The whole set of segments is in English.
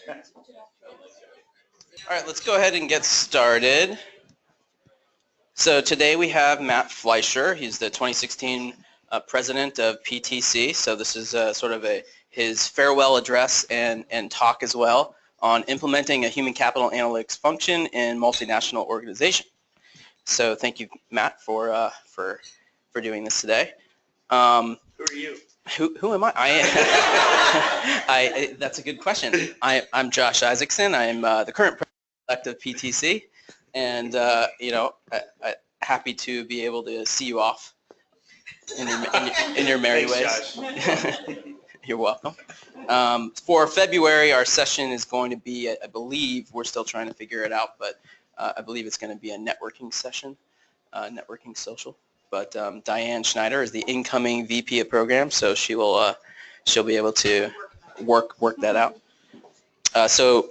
All right, let's go ahead and get started. So today we have Matt Fleisher. He's the 2016 president of PTC. So this is sort of his farewell address and talk as well on implementing a human capital analytics function in multinational organization. So thank you, Matt, for doing this today. Who are you? Who am I? That's a good question. I'm Josh Isaacson. I'm the current president of PTC, and happy to be able to see you off in your merry Thanks, ways. Josh. You're welcome. For February, our session is going to be, I believe, we're still trying to figure it out, but I believe it's going to be a networking session, networking social. But Diane Schneider is the incoming VP of program, so she'll be able to work that out. So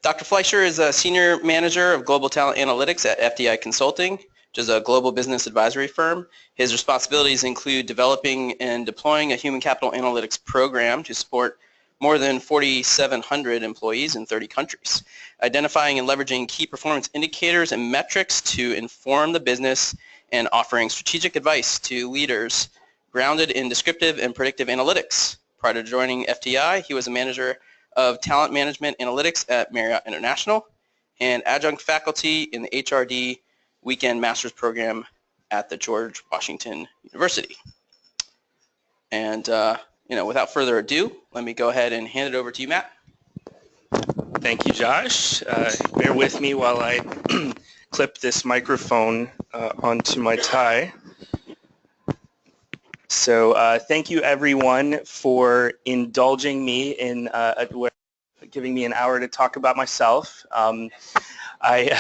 Dr. Fleischer is a senior manager of global talent analytics at FDI Consulting, which is a global business advisory firm. His responsibilities include developing and deploying a human capital analytics program to support more than 4,700 employees in 30 countries, identifying and leveraging key performance indicators and metrics to inform the business, and offering strategic advice to leaders grounded in descriptive and predictive analytics. Prior to joining FTI, he was a manager of talent management analytics at Marriott International and adjunct faculty in the HRD weekend master's program at the George Washington University. And without further ado, let me go ahead and hand it over to you, Matt. Thank you, Josh. Bear with me while I clip this microphone onto my tie. So thank you, everyone, for indulging me in giving me an hour to talk about myself. I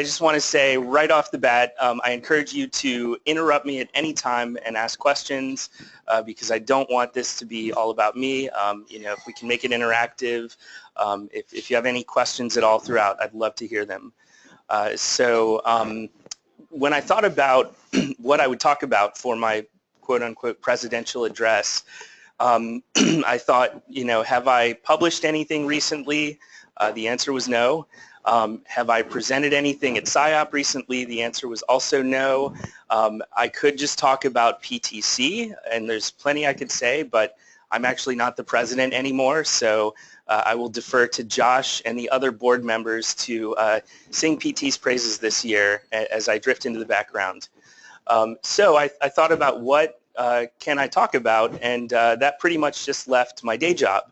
just want to say right off the bat, I encourage you to interrupt me at any time and ask questions because I don't want this to be all about me. If we can make it interactive, if you have any questions at all throughout, I'd love to hear them. When I thought about what I would talk about for my quote-unquote presidential address, I thought, have I published anything recently? The answer was no. Have I presented anything at PSYOP recently? The answer was also no. I could just talk about PTC, and there's plenty I could say, but I'm actually not the president anymore, so I will defer to Josh and the other board members to sing PT's praises this year as I drift into the background. So I thought about what can I talk about, and that pretty much just left my day job.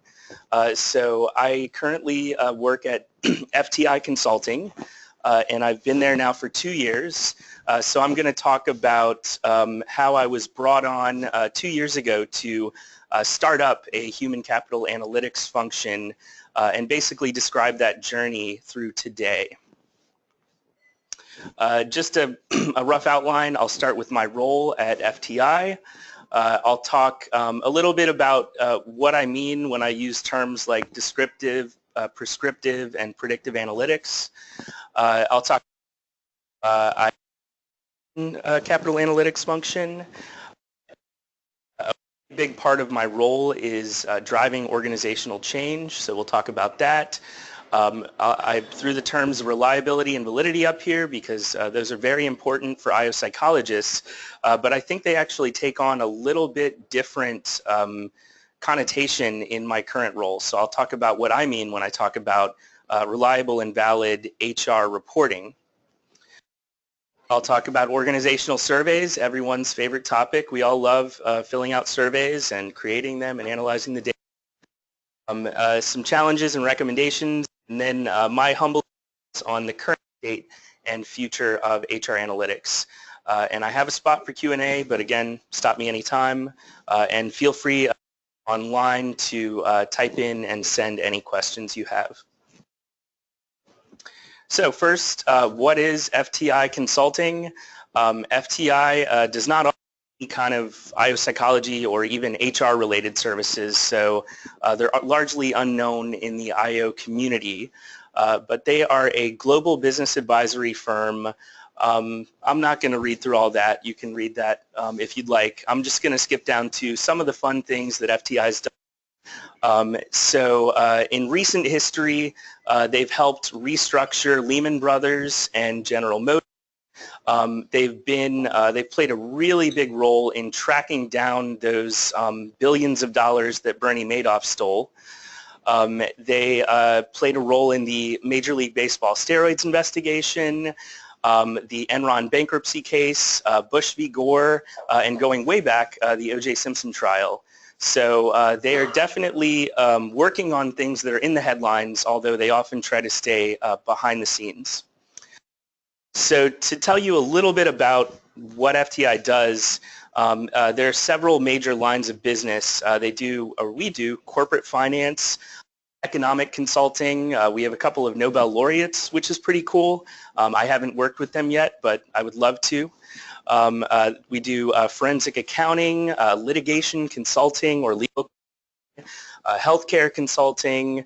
So I currently work at FTI Consulting, and I've been there now for 2 years. So I'm going to talk about how I was brought on 2 years ago to start up a human capital analytics function and basically describe that journey through today. Just a rough outline, I'll start with my role at FTI. I'll talk a little bit about what I mean when I use terms like descriptive, prescriptive, and predictive analytics. I'll talk capital analytics function. A big part of my role is driving organizational change, so we'll talk about that. I threw the terms reliability and validity up here because those are very important for IO psychologists, but I think they actually take on a little bit different connotation in my current role. So I'll talk about what I mean when I talk about reliable and valid HR reporting. I'll talk about organizational surveys, everyone's favorite topic. We all love filling out surveys and creating them and analyzing the data. Some challenges and recommendations, and then my humble thoughts on the current state and future of HR analytics. And I have a spot for Q&A, but again, stop me anytime. And feel free online to type in and send any questions you have. So first, what is FTI Consulting? FTI does not offer any kind of IO psychology or even HR related services, so they're largely unknown in the IO community, but they are a global business advisory firm. I'm not going to read through all that. You can read that if you'd like. I'm just going to skip down to some of the fun things that FTI's done In recent history, they've helped restructure Lehman Brothers and General Motors. They've played a really big role in tracking down those billions of dollars that Bernie Madoff stole. They played a role in the Major League Baseball steroids investigation, the Enron bankruptcy case, Bush v. Gore, and going way back, the O.J. Simpson trial. So they are definitely working on things that are in the headlines, although they often try to stay behind the scenes. So to tell you a little bit about what FTI does, there are several major lines of business. We do corporate finance, economic consulting. We have a couple of Nobel laureates, which is pretty cool. I haven't worked with them yet, but I would love to. We do forensic accounting, litigation consulting or legal, healthcare consulting,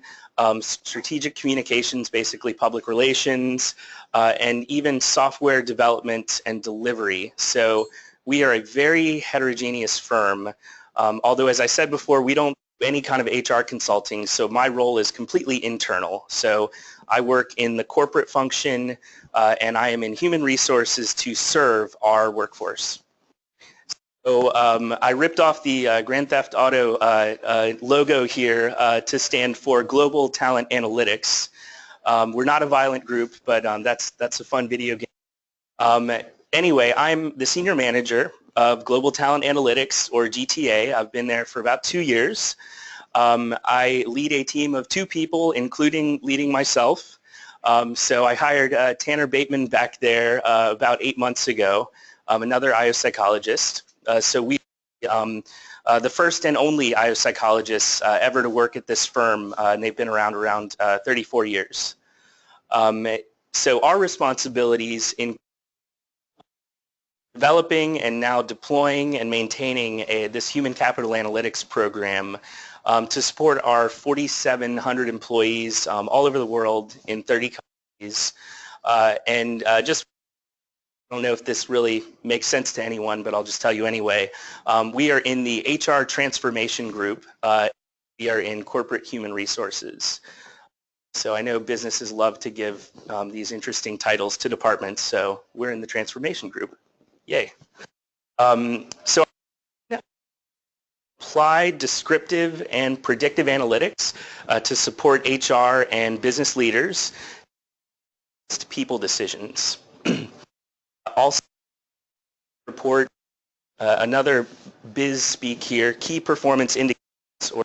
strategic communications, basically public relations, and even software development and delivery. So we are a very heterogeneous firm. Although, as I said before, we don't do any kind of HR consulting, so my role is completely internal. So I work in the corporate function, and I am in human resources to serve our workforce. So I ripped off the Grand Theft Auto logo here to stand for Global Talent Analytics. We're not a violent group, but that's a fun video game. Anyway, I'm the senior manager of Global Talent Analytics, or GTA. I've been there for about 2 years. I lead a team of 2 people, including leading myself. So I hired Tanner Bateman back there about 8 months ago, another IO psychologist. So we the first and only IO psychologists ever to work at this firm, and they've been around 34 years. So our responsibilities in developing and now deploying and maintaining this human capital analytics program to support our 4,700 employees all over the world in 30 countries. Just I don't know if this really makes sense to anyone, but I'll just tell you anyway. We are in the HR transformation group. We are in corporate human resources. So I know businesses love to give these interesting titles to departments, so we're in the transformation group. Yay. So apply descriptive and predictive analytics to support HR and business leaders people decisions. Also report another biz speak here, key performance indicators or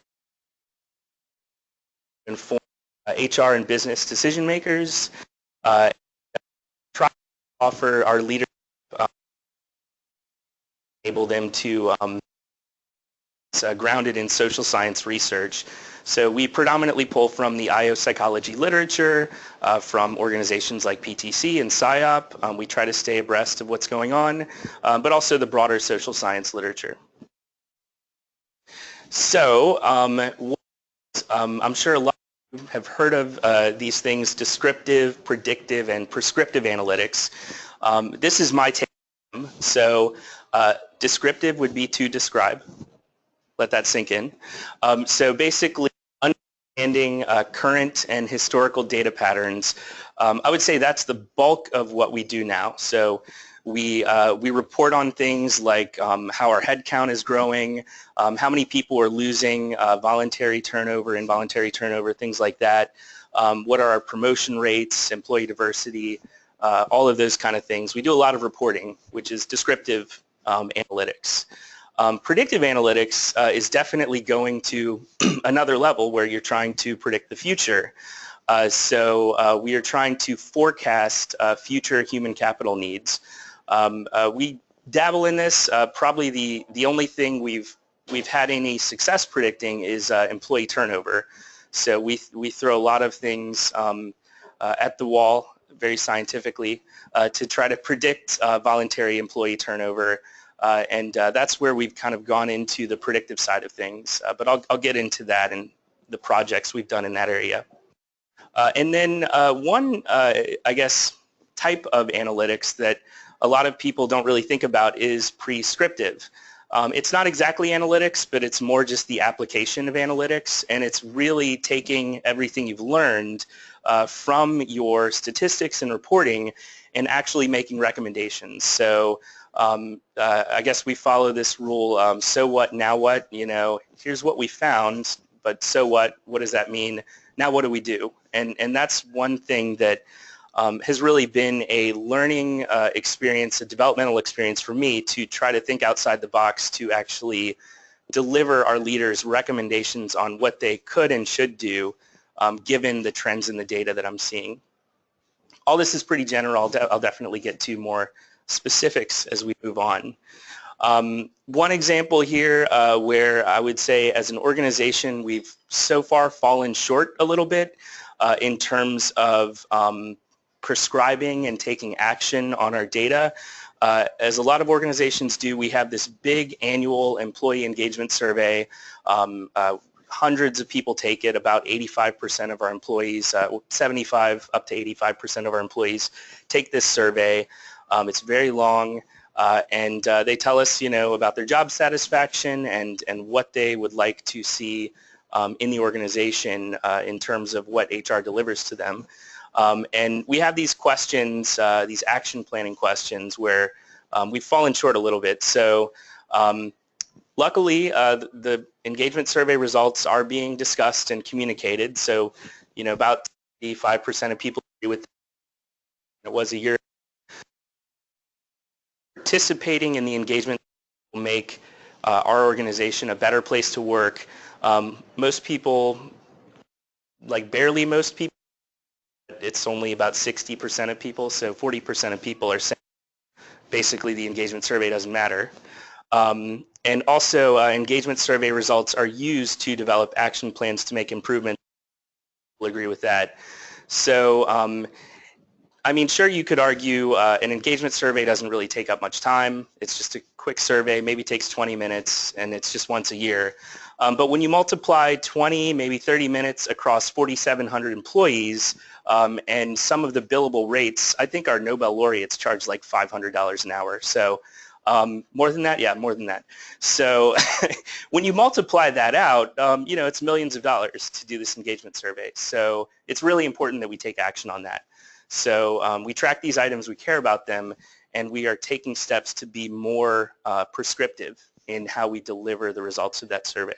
inform HR and business decision makers. Try to offer our leaders, enable them to grounded in social science research. So we predominantly pull from the IO psychology literature, from organizations like PTC and PSYOP. We try to stay abreast of what's going on, but also the broader social science literature. So I'm sure a lot of you have heard of these things: descriptive, predictive, and prescriptive analytics. This is my take on them. So descriptive would be to describe. Let that sink in. So basically, understanding current and historical data patterns, I would say that's the bulk of what we do now. So we report on things like how our headcount is growing, how many people are losing, voluntary turnover, involuntary turnover, things like that. What are our promotion rates, employee diversity, all of those kind of things. We do a lot of reporting, which is descriptive analytics. Predictive analytics is definitely going to another level where you're trying to predict the future. So we are trying to forecast future human capital needs. We dabble in this. Probably the only thing we've had any success predicting is employee turnover. So we throw a lot of things at the wall very scientifically to try to predict voluntary employee turnover. And that's where we've kind of gone into the predictive side of things. But I'll get into that and the projects we've done in that area. And then one, I guess, type of analytics that a lot of people don't really think about is prescriptive. It's not exactly analytics, but it's more just the application of analytics, and it's really taking everything you've learned from your statistics and reporting and actually making recommendations. So I guess we follow this rule, so what, now what, here's what we found, but so what does that mean? Now what do we do? And that's one thing that has really been a learning experience, a developmental experience for me to try to think outside the box to actually deliver our leaders recommendations on what they could and should do given the trends in the data that I'm seeing. All this is pretty general. I'll definitely get to more specifics as we move on. One example here where I would say as an organization we've so far fallen short a little bit in terms of prescribing and taking action on our data. As a lot of organizations do, we have this big annual employee engagement survey. Hundreds of people take it, about 85% of our employees, 75 up to 85% of our employees take this survey. It's very long, and they tell us, about their job satisfaction and what they would like to see in the organization in terms of what HR delivers to them. And we have these questions, these action planning questions where we've fallen short a little bit. So luckily, the engagement survey results are being discussed and communicated. So, about 85% of people agree with it was a year. Participating in the engagement will make our organization a better place to work. Most people, like barely most people, it's only about 60% of people, so 40% of people are saying basically the engagement survey doesn't matter. And also engagement survey results are used to develop action plans to make improvements. We'll agree with that. So sure, you could argue an engagement survey doesn't really take up much time. It's just a quick survey, maybe takes 20 minutes, and it's just once a year. But when you multiply 20, maybe 30 minutes across 4,700 employees, and some of the billable rates, I think our Nobel laureates charge like $500 an hour. So more than that? Yeah, more than that. So when you multiply that out, it's millions of dollars to do this engagement survey. So it's really important that we take action on that. So we track these items, we care about them, and we are taking steps to be more prescriptive in how we deliver the results of that survey.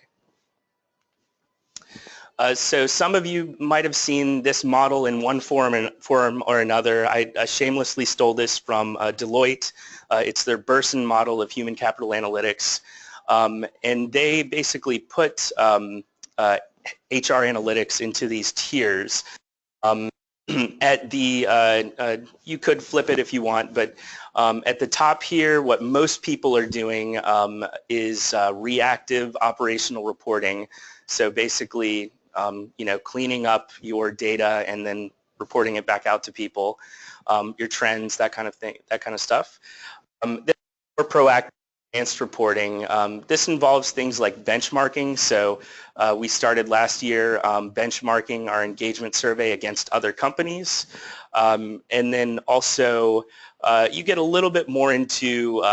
So some of you might have seen this model in one form or another. I shamelessly stole this from Deloitte. It's their Burson model of human capital analytics. And they basically put HR analytics into these tiers. At the, you could flip it if you want, but at the top here, what most people are doing is reactive operational reporting. So basically, cleaning up your data and then reporting it back out to people, your trends, that kind of thing, that kind of stuff. This is more proactive advanced reporting. This involves things like benchmarking. So we started last year benchmarking our engagement survey against other companies. And then also you get a little bit more into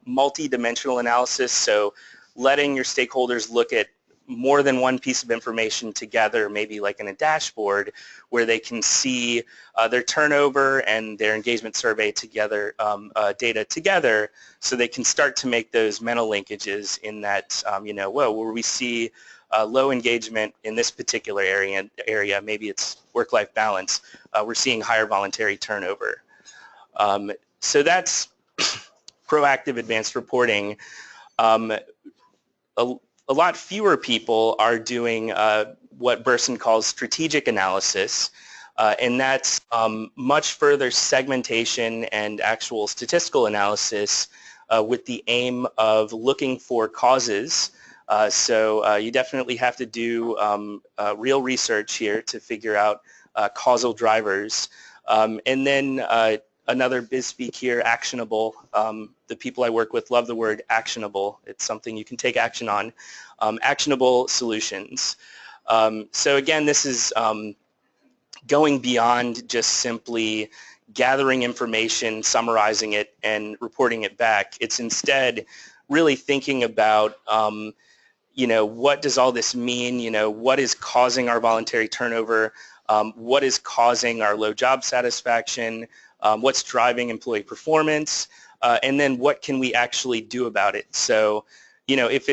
multi-dimensional analysis. So letting your stakeholders look at more than one piece of information together, maybe like in a dashboard, where they can see their turnover and their engagement survey together, data together, so they can start to make those mental linkages in that, where we see low engagement in this particular area, maybe it's work-life balance, we're seeing higher voluntary turnover. So that's proactive advanced reporting. A lot fewer people are doing what Burson calls strategic analysis, and that's much further segmentation and actual statistical analysis with the aim of looking for causes. So you definitely have to do real research here to figure out causal drivers. And then another biz speak here, actionable. The people I work with love the word actionable. It's something you can take action on. Actionable solutions. So again, this is going beyond just simply gathering information, summarizing it, and reporting it back. It's instead really thinking about, what does all this mean? What is causing our voluntary turnover? What is causing our low job satisfaction? What's driving employee performance? And then what can we actually do about it? So, if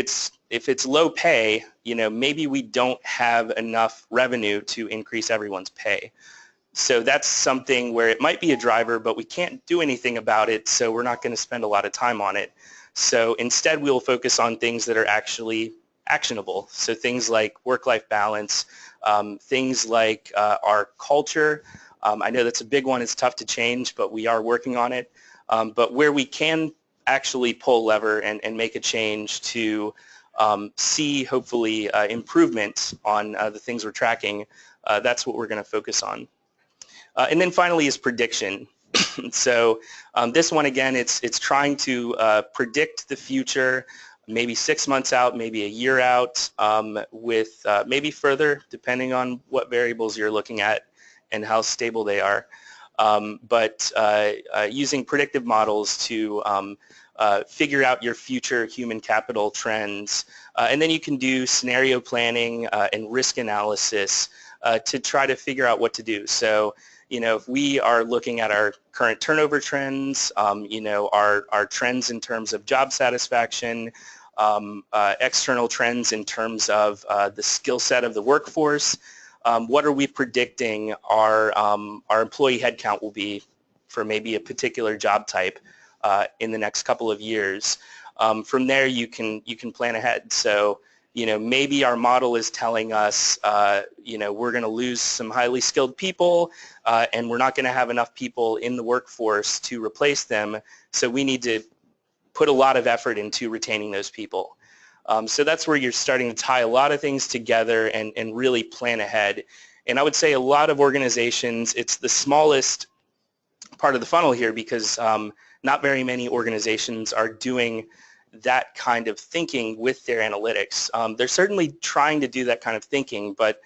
it's low pay, maybe we don't have enough revenue to increase everyone's pay. So that's something where it might be a driver, but we can't do anything about it, so we're not going to spend a lot of time on it. So instead, we'll focus on things that are actually actionable. So things like work-life balance, things like our culture. I know that's a big one. It's tough to change, but we are working on it. But where we can actually pull lever and make a change to see, hopefully, improvement on the things we're tracking, that's what we're going to focus on. And then finally is prediction. So this one, again, it's trying to predict the future, maybe 6 months out, maybe a year out, with maybe further, depending on what variables you're looking at and how stable they are. But using predictive models to figure out your future human capital trends. And then you can do scenario planning and risk analysis to try to figure out what to do. So, if we are looking at our current turnover trends, our trends in terms of job satisfaction, external trends in terms of the skill set of the workforce, what are we predicting our employee headcount will be for maybe a particular job type in the next couple of years. From there, you can plan ahead. So, maybe our model is telling us, we're going to lose some highly skilled people and we're not going to have enough people in the workforce to replace them. So we need to put a lot of effort into retaining those people. So that's where you're starting to tie a lot of things together and really plan ahead. And I would say a lot of organizations, it's the smallest part of the funnel here because not very many organizations are doing that kind of thinking with their analytics. They're certainly trying to do that kind of thinking, but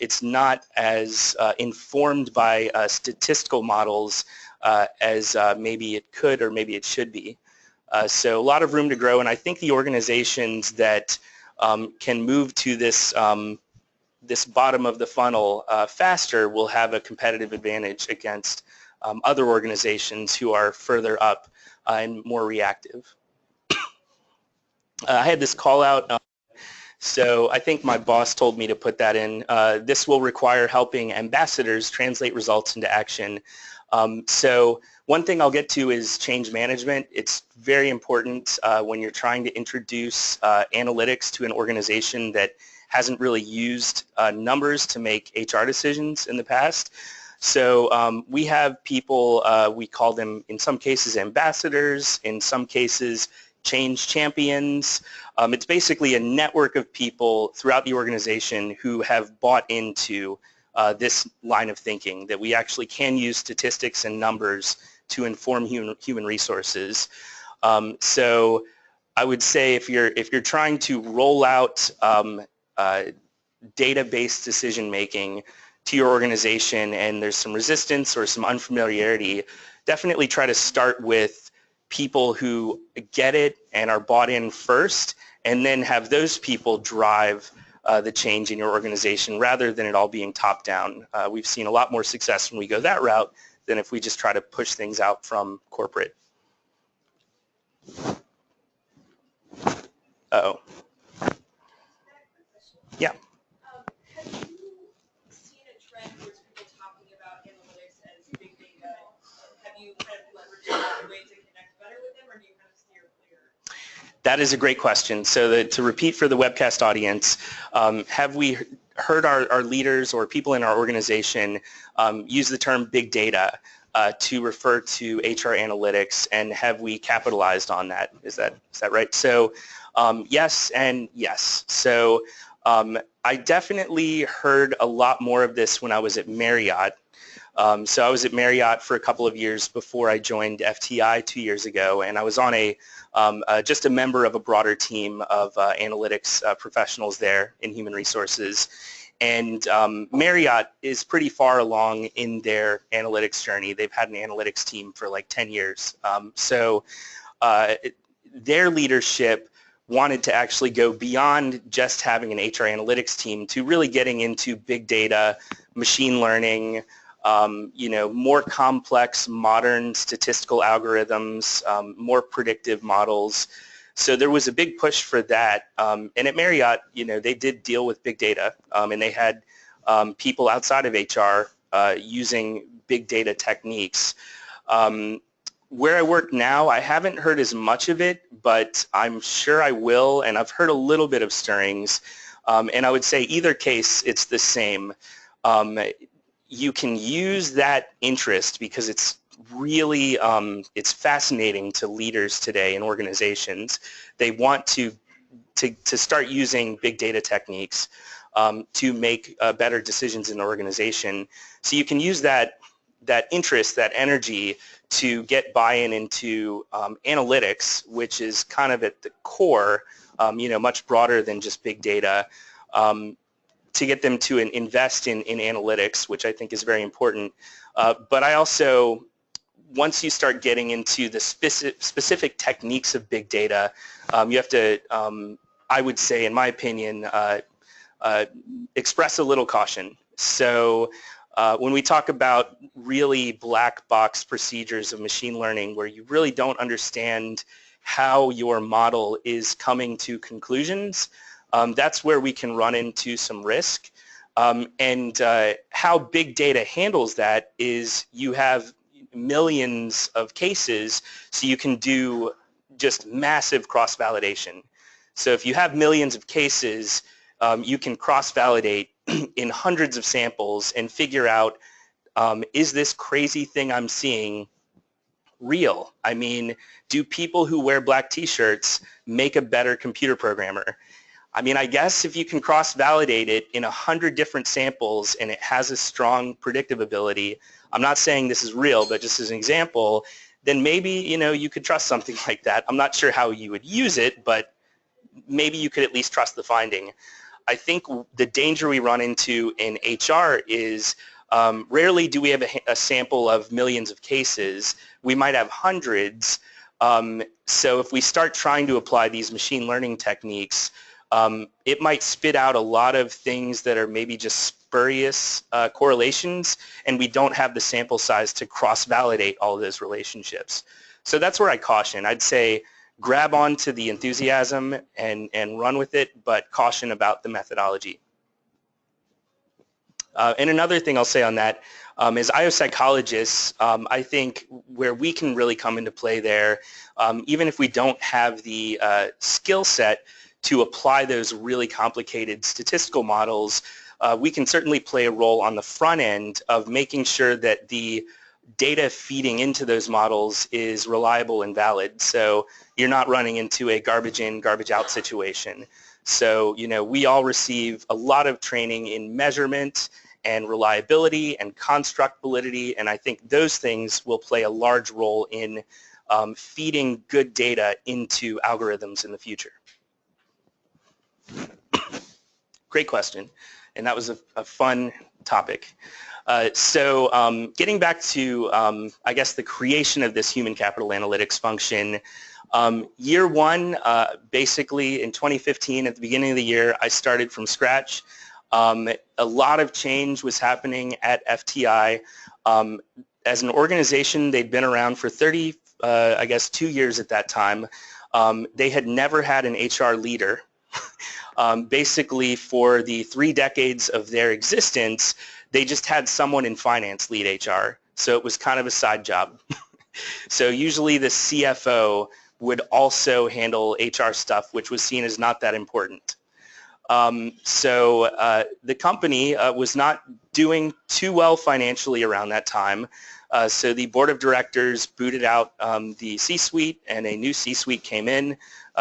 it's not as informed by statistical models as maybe it could or maybe it should be. So a lot of room to grow, and I think the organizations that can move to this this bottom of the funnel faster will have a competitive advantage against other organizations who are further up and more reactive. I had this call out, so I think my boss told me to put that in. This will require helping ambassadors translate results into action. So one thing I'll get to is change management. It's very important when you're trying to introduce analytics to an organization that hasn't really used numbers to make HR decisions in the past. So we have people, we call them in some cases ambassadors, in some cases change champions. It's basically a network of people throughout the organization who have bought into this line of thinking that we actually can use statistics and numbers to inform human resources. So I would say if you're trying to roll out data-based decision making to your organization and there's some resistance or some unfamiliarity, definitely try to start with people who get it and are bought in first, and then have those people drive the change in your organization rather than it all being top down. We've seen a lot more success when we go that route than if we just try to push things out from corporate. Uh-oh. Yeah. Have you seen a trend towards people talking about analytics as big data? Have you kind of leveraged that way to connect better with them, or do you kind of steer clear? That is a great question. So to repeat for the webcast audience, have we heard our leaders or people in our organization use the term big data to refer to HR analytics, and have we capitalized on that? Is that right? So yes and yes. So I definitely heard a lot more of this when I was at Marriott. So I was at Marriott for a couple of years before I joined FTI 2 years ago, and I was on just a member of a broader team of analytics professionals there in human resources. And Marriott is pretty far along in their analytics journey. They've had an analytics team for like 10 years. So their leadership wanted to actually go beyond just having an HR analytics team to really getting into big data, machine learning, more complex modern statistical algorithms, more predictive models. So there was a big push for that. And at Marriott, they did deal with big data, and they had people outside of HR using big data techniques. Where I work now, I haven't heard as much of it, but I'm sure I will, and I've heard a little bit of stirrings. And I would say either case, it's the same. You can use that interest because it's really, it's fascinating to leaders today in organizations. They want to start using big data techniques to make better decisions in an organization. So you can use that interest, that energy, to get buy-in into analytics, which is kind of at the core, much broader than just big data, to get them to invest in analytics, which I think is very important. But I also, once you start getting into the specific techniques of big data, you have to, I would say, in my opinion, express a little caution. So when we talk about really black box procedures of machine learning where you really don't understand how your model is coming to conclusions, that's where we can run into some risk. And how big data handles that is you have millions of cases, so you can do just massive cross-validation. So if you have millions of cases, you can cross-validate in hundreds of samples and figure out, is this crazy thing I'm seeing real? I mean, do people who wear black t-shirts make a better computer programmer? I mean, I guess if you can cross-validate it in 100 different samples and it has a strong predictive ability, I'm not saying this is real, but just as an example, then maybe, you could trust something like that. I'm not sure how you would use it, but maybe you could at least trust the finding. I think the danger we run into in HR is rarely do we have a sample of millions of cases. We might have hundreds. So if we start trying to apply these machine learning techniques, it might spit out a lot of things that are maybe just spurious correlations, and we don't have the sample size to cross-validate all of those relationships. So that's where I caution. I'd say grab onto the enthusiasm and run with it, but caution about the methodology. And another thing I'll say on that is IO psychologists, I think where we can really come into play there, even if we don't have the skill set to apply those really complicated statistical models, we can certainly play a role on the front end of making sure that the data feeding into those models is reliable and valid. So you're not running into a garbage in, garbage out situation. So, we all receive a lot of training in measurement and reliability and construct validity, and I think those things will play a large role in feeding good data into algorithms in the future. Great question, and that was a fun topic. So getting back to, I guess, the creation of this human capital analytics function, year one, basically in 2015, at the beginning of the year, I started from scratch. A lot of change was happening at FTI. As an organization, they'd been around for 2 years at that time. They had never had an HR leader. Basically, for the 3 decades of their existence, they just had someone in finance lead HR. So it was kind of a side job. So usually the CFO would also handle HR stuff, which was seen as not that important. So the company was not doing too well financially around that time. So the board of directors booted out the C-suite, and a new C-suite came in.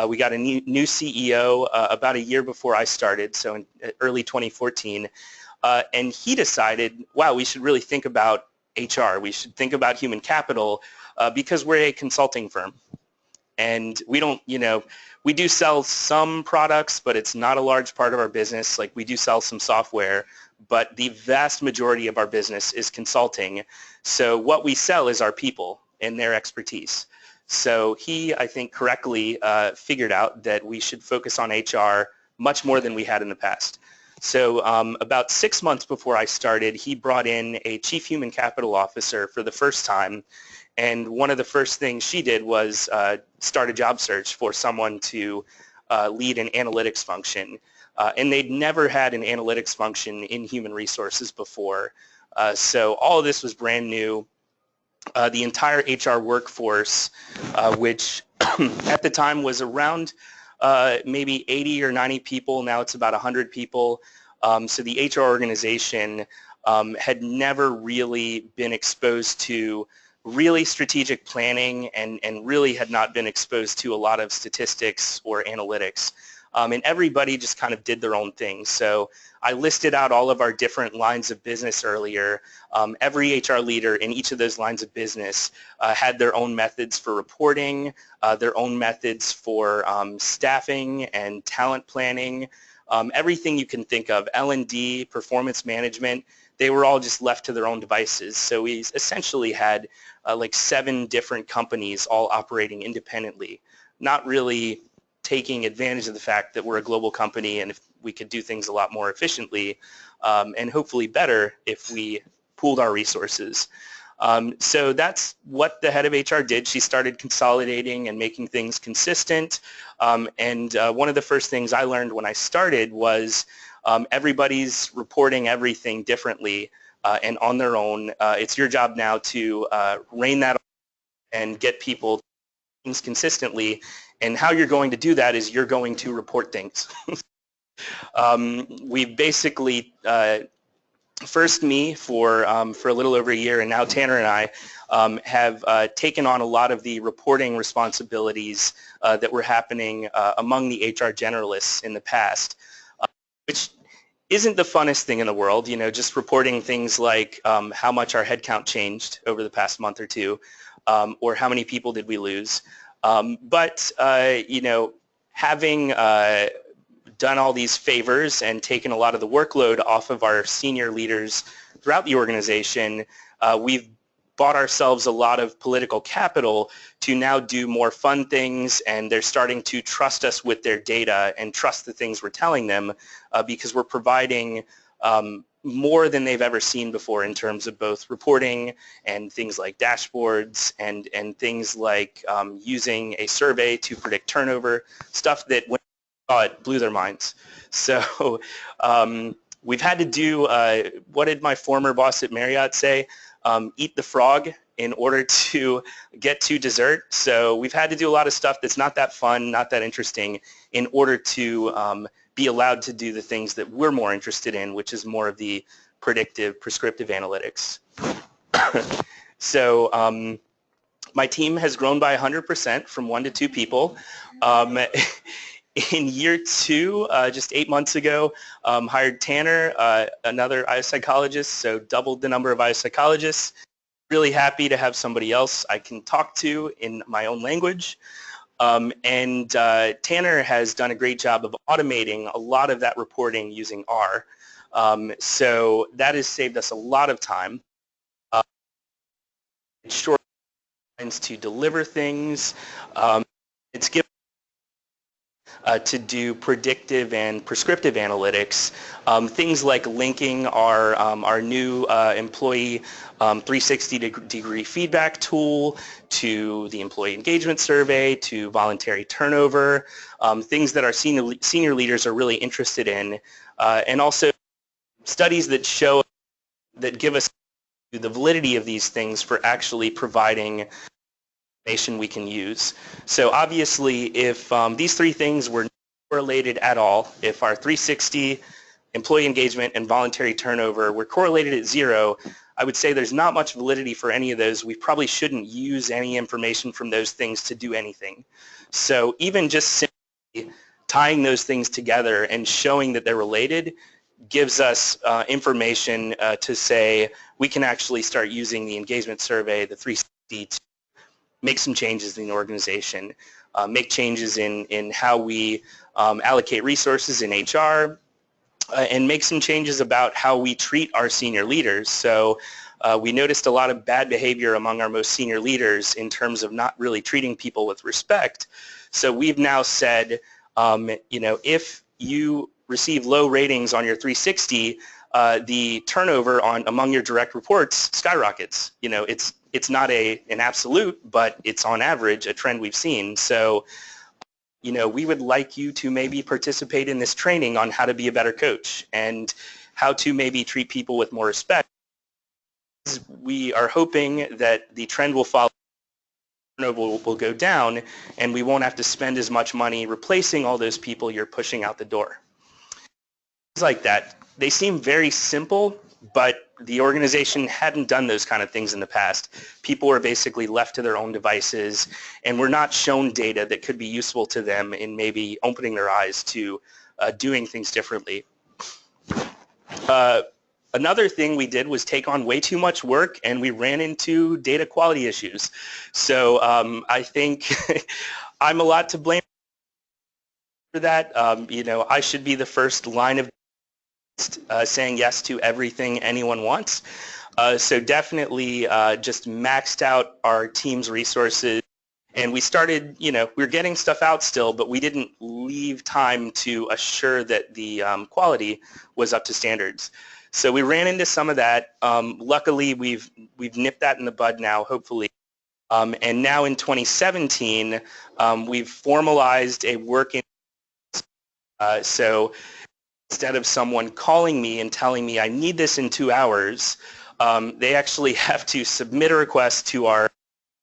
We got a new CEO about a year before I started, so in early 2014. And he decided, wow, we should really think about HR. We should think about human capital because we're a consulting firm. And we don't, we do sell some products, but it's not a large part of our business. Like, we do sell some software, but the vast majority of our business is consulting. So what we sell is our people and their expertise. So he, I think, correctly figured out that we should focus on HR much more than we had in the past. So about 6 months before I started, he brought in a chief human capital officer for the first time. And one of the first things she did was start a job search for someone to lead an analytics function. And they'd never had an analytics function in human resources before. So all of this was brand new. The entire HR workforce, which at the time was around maybe 80 or 90 people, now it's about 100 people. So the HR organization had never really been exposed to really strategic planning and really had not been exposed to a lot of statistics or analytics. And everybody just kind of did their own thing. So I listed out all of our different lines of business earlier. Every HR leader in each of those lines of business had their own methods for reporting, their own methods for staffing and talent planning, everything you can think of, L&D, performance management. They were all just left to their own devices. So we essentially had like 7 different companies all operating independently, not really taking advantage of the fact that we're a global company and if we could do things a lot more efficiently and hopefully better if we pooled our resources. So that's what the head of HR did. She started consolidating and making things consistent. And one of the first things I learned when I started was everybody's reporting everything differently and on their own. It's your job now to rein that and get people things consistently. And how you're going to do that is you're going to report things. We've basically, first me for a little over a year, and now Tanner and I have taken on a lot of the reporting responsibilities that were happening among the HR generalists in the past, which isn't the funnest thing in the world, you know, just reporting things like how much our headcount changed over the past month or two, or how many people did we lose. But you know, having done all these favors and taken a lot of the workload off of our senior leaders throughout the organization, we've bought ourselves a lot of political capital to now do more fun things, and they're starting to trust us with their data and trust the things we're telling them because we're providing more than they've ever seen before in terms of both reporting and things like dashboards and things like using a survey to predict turnover, stuff that when they saw it blew their minds. So we've had to do, what did my former boss at Marriott say? Eat the frog in order to get to dessert. So we've had to do a lot of stuff that's not that fun, not that interesting, in order to be allowed to do the things that we're more interested in, which is more of the predictive, prescriptive analytics. So my team has grown by 100% from 1 to 2 people. In year 2, just 8 months ago, hired Tanner, another IO-psychologist, so doubled the number of IO-psychologists. Really happy to have somebody else I can talk to in my own language. And Tanner has done a great job of automating a lot of that reporting using R. So that has saved us a lot of time. Short lines to deliver things. It's given to do predictive and prescriptive analytics, things like linking our new employee 360-degree feedback tool to the employee engagement survey, to voluntary turnover, things that our senior leaders are really interested in, and also studies that show, that give us the validity of these things for actually providing information we can use. So obviously, if these 3 things were not correlated at all, if our 360, employee engagement, and voluntary turnover were correlated at 0, I would say there's not much validity for any of those. We probably shouldn't use any information from those things to do anything. So even just simply tying those things together and showing that they're related gives us information to say we can actually start using the engagement survey, the 360, to make some changes in the organization, make changes in how we allocate resources in HR, and make some changes about how we treat our senior leaders. So we noticed a lot of bad behavior among our most senior leaders in terms of not really treating people with respect. So we've now said, if you receive low ratings on your 360, the turnover among your direct reports skyrockets. It's not an absolute, but it's on average a trend we've seen. So, we would like you to maybe participate in this training on how to be a better coach and how to maybe treat people with more respect. We are hoping that the trend will follow, turnover will go down, and we won't have to spend as much money replacing all those people you're pushing out the door. Things like that. They seem very simple, but the organization hadn't done those kind of things in the past. People were basically left to their own devices and were not shown data that could be useful to them in maybe opening their eyes to doing things differently. Another thing we did was take on way too much work, and we ran into data quality issues. So I think I'm a lot to blame for that. I should be the first line of saying yes to everything anyone wants. So definitely just maxed out our team's resources. And we started, we're getting stuff out still, but we didn't leave time to assure that the quality was up to standards. So we ran into some of that. Luckily, we've nipped that in the bud now, hopefully. And now in 2017, we've formalized a working. So instead of someone calling me and telling me I need this in 2 hours, they actually have to submit a request to our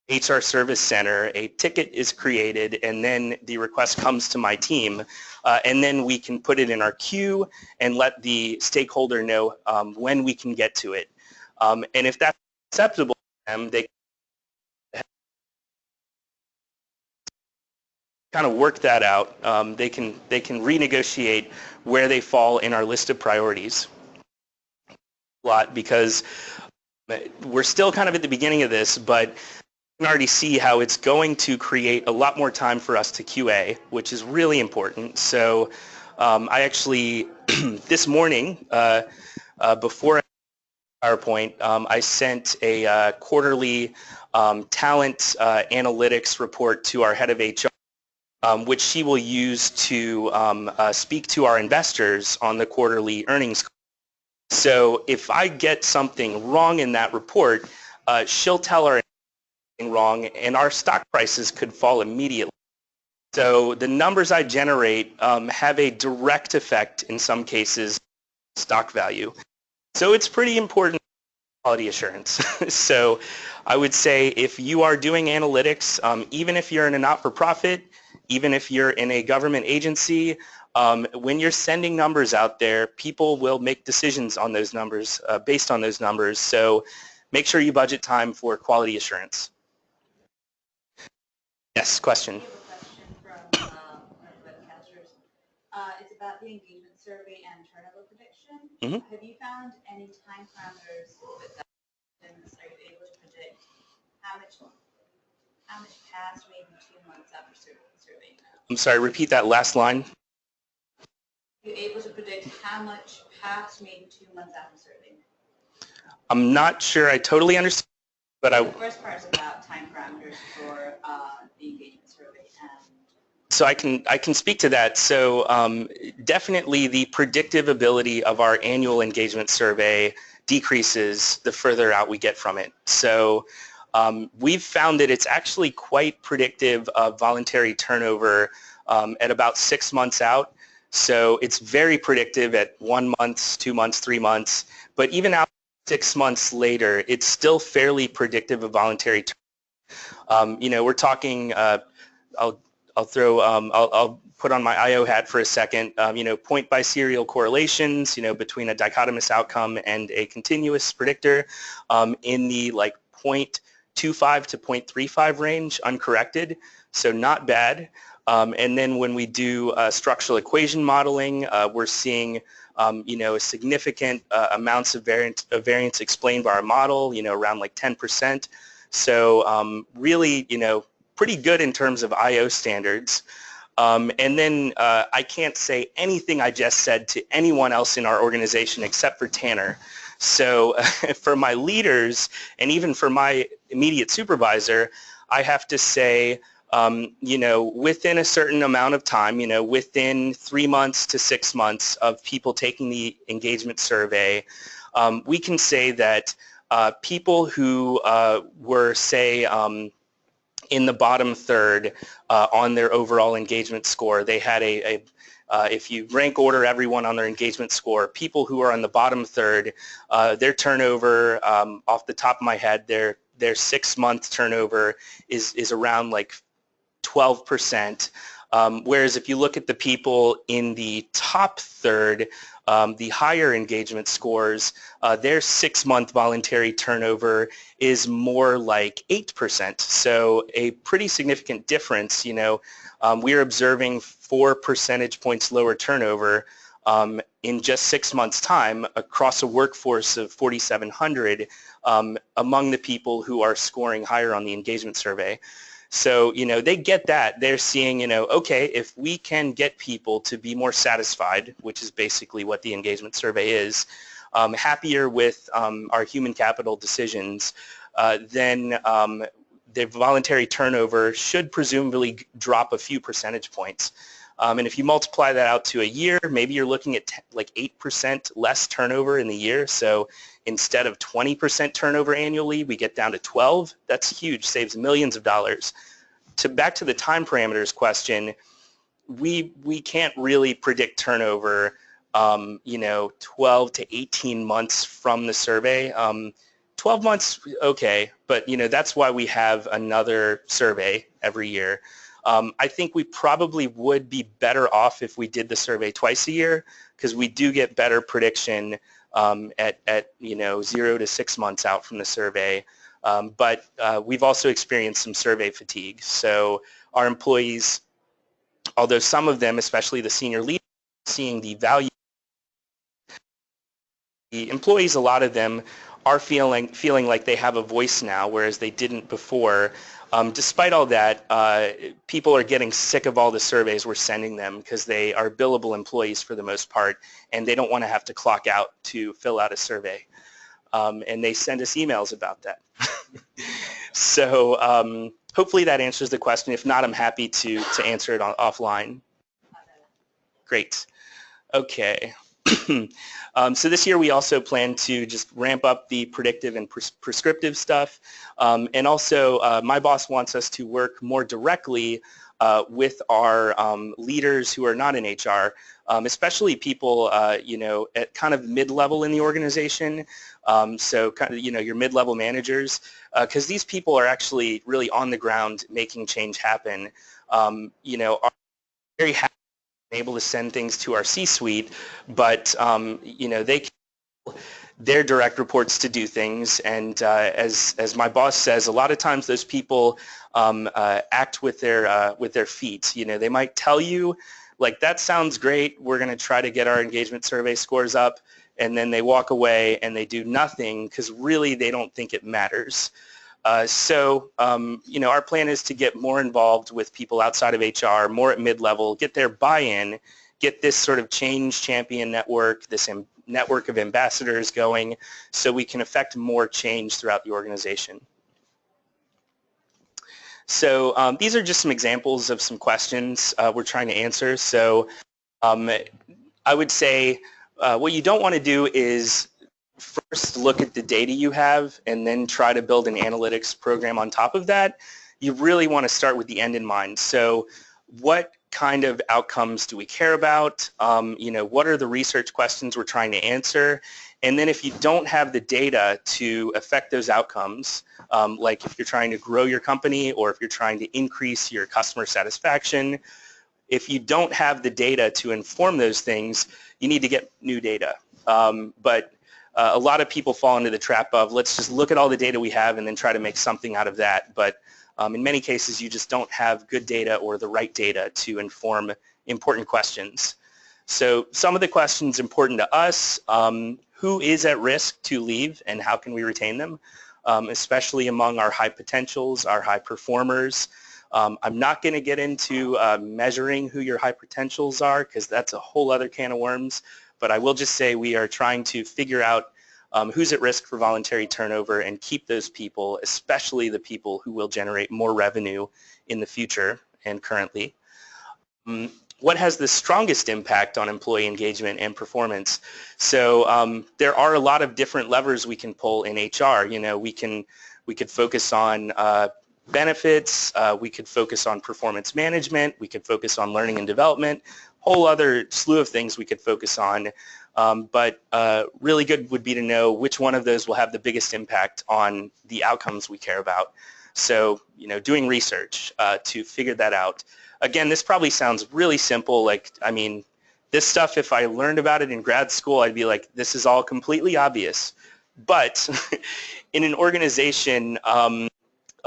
HR service center. A ticket is created, and then the request comes to my team, and then we can put it in our queue and let the stakeholder know when we can get to it. And if that's acceptable to them, they kind of work that out. They can renegotiate where they fall in our list of priorities. A lot, because we're still kind of at the beginning of this, but you can already see how it's going to create a lot more time for us to QA, which is really important. So I actually, this morning, before PowerPoint, I sent a quarterly talent analytics report to our head of HR, which she will use to speak to our investors on the quarterly earnings call. So if I get something wrong in that report, she'll tell her wrong, and our stock prices could fall immediately. So the numbers I generate have a direct effect in some cases stock value. So it's pretty important quality assurance. So I would say if you are doing analytics, even if you're in a not-for-profit, even if you're in a government agency, when you're sending numbers out there, people will make decisions on those numbers, based on those numbers. So make sure you budget time for quality assurance. Yes, question. I have a question from one of the webcasters. It's about the engagement survey and turnover prediction. Mm-hmm. Have you found any time parameters with that? Are you able to predict how much passed maybe 2 months after surveying? I'm sorry, repeat that last line. Are you able to predict how much passed maybe 2 months after surveying? I'm not sure I totally understand, but The first part is about time parameters for the engagement survey. So I can speak to that. So definitely the predictive ability of our annual engagement survey decreases the further out we get from it. So we've found that it's actually quite predictive of voluntary turnover at about 6 months out. So it's very predictive at 1 month, 2 months, 3 months. But even out 6 months later, it's still fairly predictive of voluntary turnover. We're talking, I'll put on my IO hat for a second, point biserial correlations, between a dichotomous outcome and a continuous predictor in the 0.25 to 0.35 range uncorrected, so not bad. And then when we do structural equation modeling, we're seeing significant amounts of variance explained by our model, around 10%. So really, pretty good in terms of IO standards. And then I can't say anything I just said to anyone else in our organization except for Tanner. So for my leaders and even for my immediate supervisor, I have to say, within a certain amount of time, within 3 months to 6 months of people taking the engagement survey, we can say that people who were, say, in the bottom third on their overall engagement score, they had if you rank order everyone on their engagement score, people who are on the bottom third, their turnover, off the top of my head, their 6-month turnover is around like 12%. Whereas if you look at the people in the top third, the higher engagement scores, their 6-month voluntary turnover is more like 8%. So a pretty significant difference. We're observing 4 percentage points lower turnover in just 6 months' time across a workforce of 4,700 among the people who are scoring higher on the engagement survey. So, they get that. They're seeing, okay, if we can get people to be more satisfied, which is basically what the engagement survey is, happier with our human capital decisions, then the voluntary turnover should presumably drop a few percentage points. And if you multiply that out to a year, maybe you're looking at like 8% less turnover in the year. So instead of 20% turnover annually, we get down to 12. That's huge, saves millions of dollars. Back to the time parameters question, we can't really predict turnover, 12 to 18 months from the survey. 12 months, okay, but that's why we have another survey every year. I think we probably would be better off if we did the survey twice a year, because we do get better prediction at 0 to 6 months out from the survey. But we've also experienced some survey fatigue. So our employees, although some of them, especially the senior leaders, seeing the value, the employees, a lot of them are feeling like they have a voice now, whereas they didn't before. Despite all that, people are getting sick of all the surveys we're sending them because they are billable employees for the most part, and they don't want to have to clock out to fill out a survey. And they send us emails about that. So hopefully that answers the question. If not, I'm happy to answer it offline. Great. Okay. So this year we also plan to just ramp up the predictive and prescriptive stuff. And also my boss wants us to work more directly with our leaders who are not in HR, especially people, at kind of mid-level in the organization. So kind of, your mid-level managers, because these people are actually really on the ground making change happen. Are very happy able to send things to our C-suite, but they can their direct reports to do things, and as my boss says, a lot of times those people act with their feet. They might tell you, like, that sounds great, we're going to try to get our engagement survey scores up, and then they walk away and they do nothing because really they don't think it matters. So our plan is to get more involved with people outside of HR, more at mid-level, get their buy-in, get this sort of change champion network, this network of ambassadors going, so we can affect more change throughout the organization. So these are just some examples of some questions we're trying to answer. So I would say what you don't want to do is first look at the data you have and then try to build an analytics program on top of that. You really want to start with the end in mind. So what kind of outcomes do we care about? What are the research questions we're trying to answer? And then if you don't have the data to affect those outcomes, like if you're trying to grow your company or if you're trying to increase your customer satisfaction, if you don't have the data to inform those things, you need to get new data. But a lot of people fall into the trap of, let's just look at all the data we have and then try to make something out of that. But in many cases, you just don't have good data or the right data to inform important questions. So some of the questions important to us, who is at risk to leave and how can we retain them, especially among our high potentials, our high performers. I'm not going to get into measuring who your high potentials are because that's a whole other can of worms, but I will just say we are trying to figure out who's at risk for voluntary turnover, and keep those people, especially the people who will generate more revenue in the future and currently. What has the strongest impact on employee engagement and performance? So there are a lot of different levers we can pull in HR. You know, we could focus on benefits, we could focus on performance management, we could focus on learning and development, whole other slew of things we could focus on. But really good would be to know which one of those will have the biggest impact on the outcomes we care about. So, you know, doing research to figure that out. Again, this probably sounds really simple. Like, I mean, this stuff, if I learned about it in grad school, I'd be like, this is all completely obvious. But in an organization, a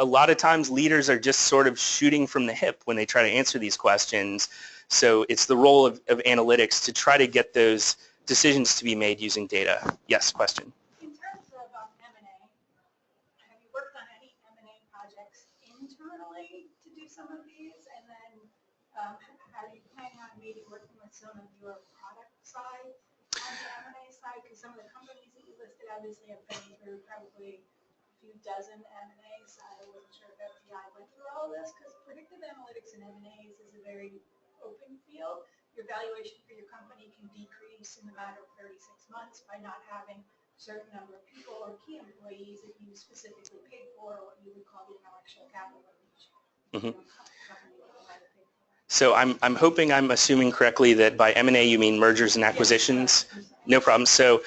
lot of times leaders are just sort of shooting from the hip when they try to answer these questions. So it's the role of analytics to try to get those decisions to be made using data. Yes, question? In terms of M&A, have you worked on any M&A projects internally to do some of these? And then are you planning on maybe working with some of your product side on the M&A side? Because some of the companies that you listed obviously have been through probably a few dozen M&As. I wasn't sure if FTI went through all of this because predictive analytics and M&As is a very open field. Your valuation for your company can decrease in a matter of 36 months by not having a certain number of people or key employees that you specifically paid for, or what you would call the intellectual capital of each company that you might have paid for. So I'm hoping I'm assuming correctly that by M&A you mean mergers and acquisitions? Yes. No problem. So,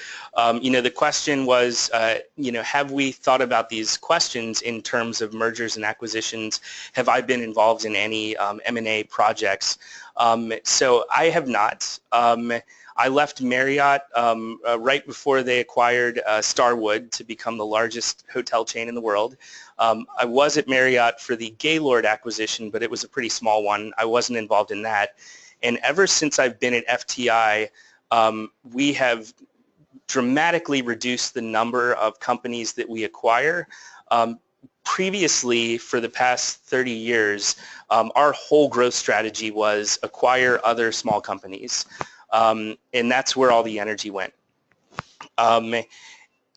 you know, the question was, you know, have we thought about these questions in terms of mergers and acquisitions? Have I been involved in any M&A projects? So I have not. I left Marriott right before they acquired Starwood to become the largest hotel chain in the world. I was at Marriott for the Gaylord acquisition, but it was a pretty small one. I wasn't involved in that. And ever since I've been at FTI, we have dramatically reduced the number of companies that we acquire. Previously, for the past 30 years, our whole growth strategy was acquire other small companies. And that's where all the energy went.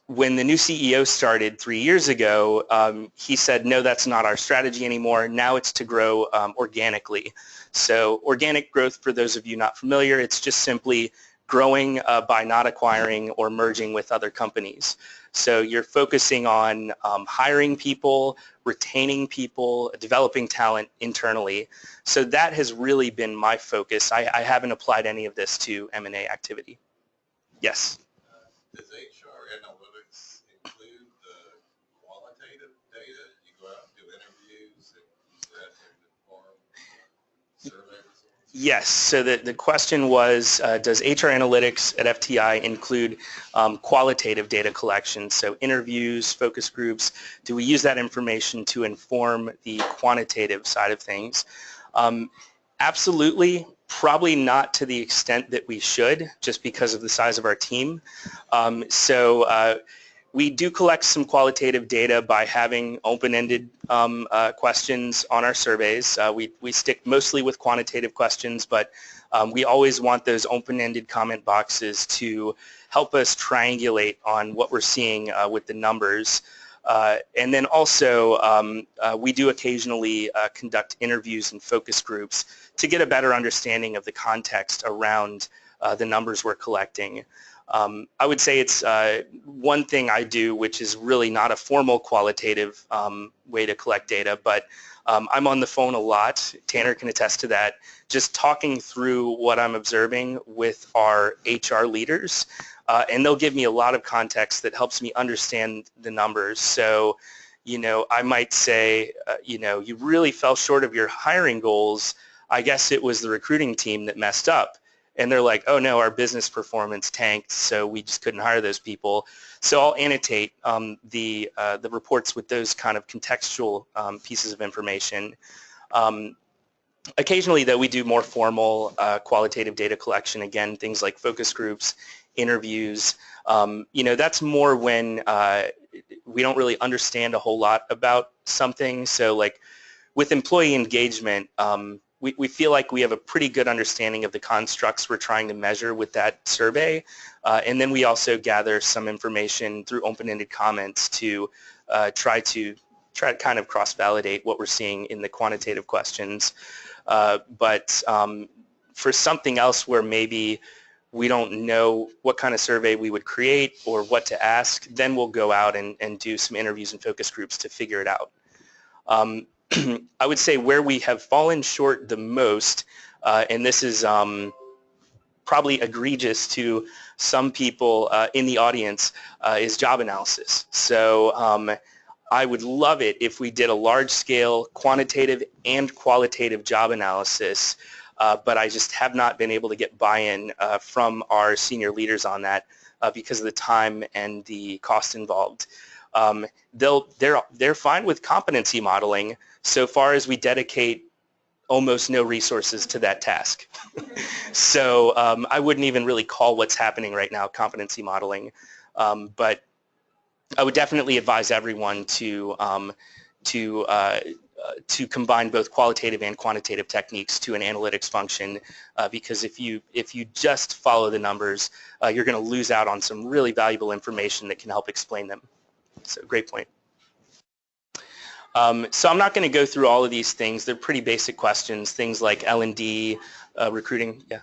When the new CEO started 3 years ago, he said, no, that's not our strategy anymore. Now it's to grow organically. So organic growth, for those of you not familiar, it's just simply growing by not acquiring or merging with other companies. So you're focusing on hiring people, retaining people, developing talent internally. So that has really been my focus. I haven't applied any of this to M&A activity. Yes? Does HR analytics include the qualitative data? You go out and do interviews and use that to inform survey results? Yes. So the question was, does HR analytics at FTI include qualitative data collection? So interviews, focus groups, do we use that information to inform the quantitative side of things? Absolutely. Probably not to the extent that we should, just because of the size of our team. We do collect some qualitative data by having open-ended questions on our surveys. We stick mostly with quantitative questions, but we always want those open-ended comment boxes to help us triangulate on what we're seeing with the numbers. And then also, we do occasionally conduct interviews and focus groups to get a better understanding of the context around the numbers we're collecting. I would say it's one thing I do, which is really not a formal qualitative way to collect data, but I'm on the phone a lot. Tanner can attest to that. Just talking through what I'm observing with our HR leaders, and they'll give me a lot of context that helps me understand the numbers. So, you know, I might say, you know, you really fell short of your hiring goals. I guess it was the recruiting team that messed up. And they're like, oh no, our business performance tanked, so we just couldn't hire those people. So I'll annotate the reports with those kind of contextual pieces of information. Occasionally, though, we do more formal qualitative data collection. Again, things like focus groups, interviews. You know, that's more when we don't really understand a whole lot about something. So like with employee engagement, we feel like we have a pretty good understanding of the constructs we're trying to measure with that survey. And then we also gather some information through open-ended comments to try to kind of cross-validate what we're seeing in the quantitative questions. But for something else where maybe we don't know what kind of survey we would create or what to ask, then we'll go out and do some interviews and focus groups to figure it out. I would say where we have fallen short the most, and this is probably egregious to some people in the audience, is job analysis. So I would love it if we did a large-scale quantitative and qualitative job analysis, but I just have not been able to get buy-in from our senior leaders on that because of the time and the cost involved. They're fine with competency modeling so far as we dedicate almost no resources to that task. So I wouldn't even really call what's happening right now competency modeling, but I would definitely advise everyone to combine both qualitative and quantitative techniques to an analytics function, because if you just follow the numbers, you're going to lose out on some really valuable information that can help explain them. So great point. So I'm not going to go through all of these things. They're pretty basic questions, things like L&D, recruiting. Yeah.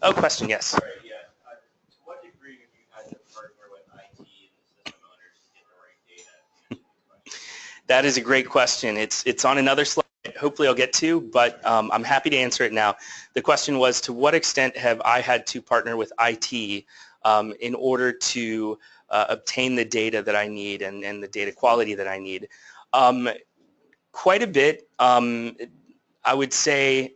Oh, question, yes. Sorry, yeah. To what degree have you had to partner with IT and the system owners to get the right data to answer these questions? That is a great question. It's on another slide. Hopefully I'll get to, but I'm happy to answer it now. The question was, to what extent have I had to partner with IT in order to obtain the data that I need and the data quality that I need? Quite a bit. I would say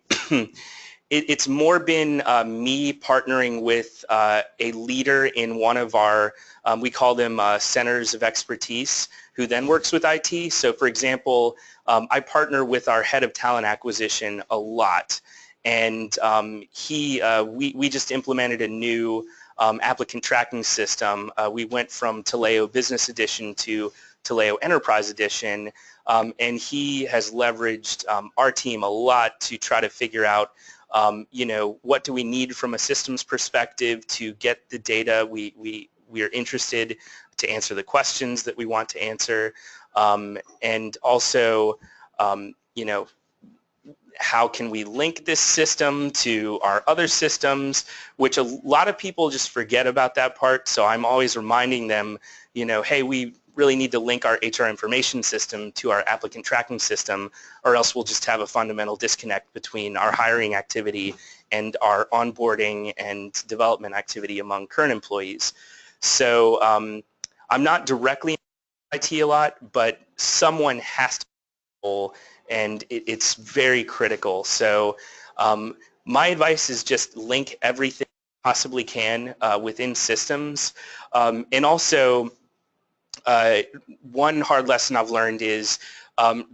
it's more been me partnering with a leader in one of our, we call them centers of expertise, who then works with IT. So for example, I partner with our head of talent acquisition a lot, and we just implemented a new applicant tracking system. We went from Taleo Business Edition to Taleo Enterprise Edition, and he has leveraged our team a lot to try to figure out, what do we need from a systems perspective to get the data we are interested to answer the questions that we want to answer, and also, how can we link this system to our other systems, which a lot of people just forget about that part. So I'm always reminding them, hey, we really need to link our HR information system to our applicant tracking system, or else we'll just have a fundamental disconnect between our hiring activity and our onboarding and development activity among current employees. So I'm not directly in IT a lot, but someone has to be, and it's very critical. So my advice is just link everything you possibly can within systems. And also, one hard lesson I've learned is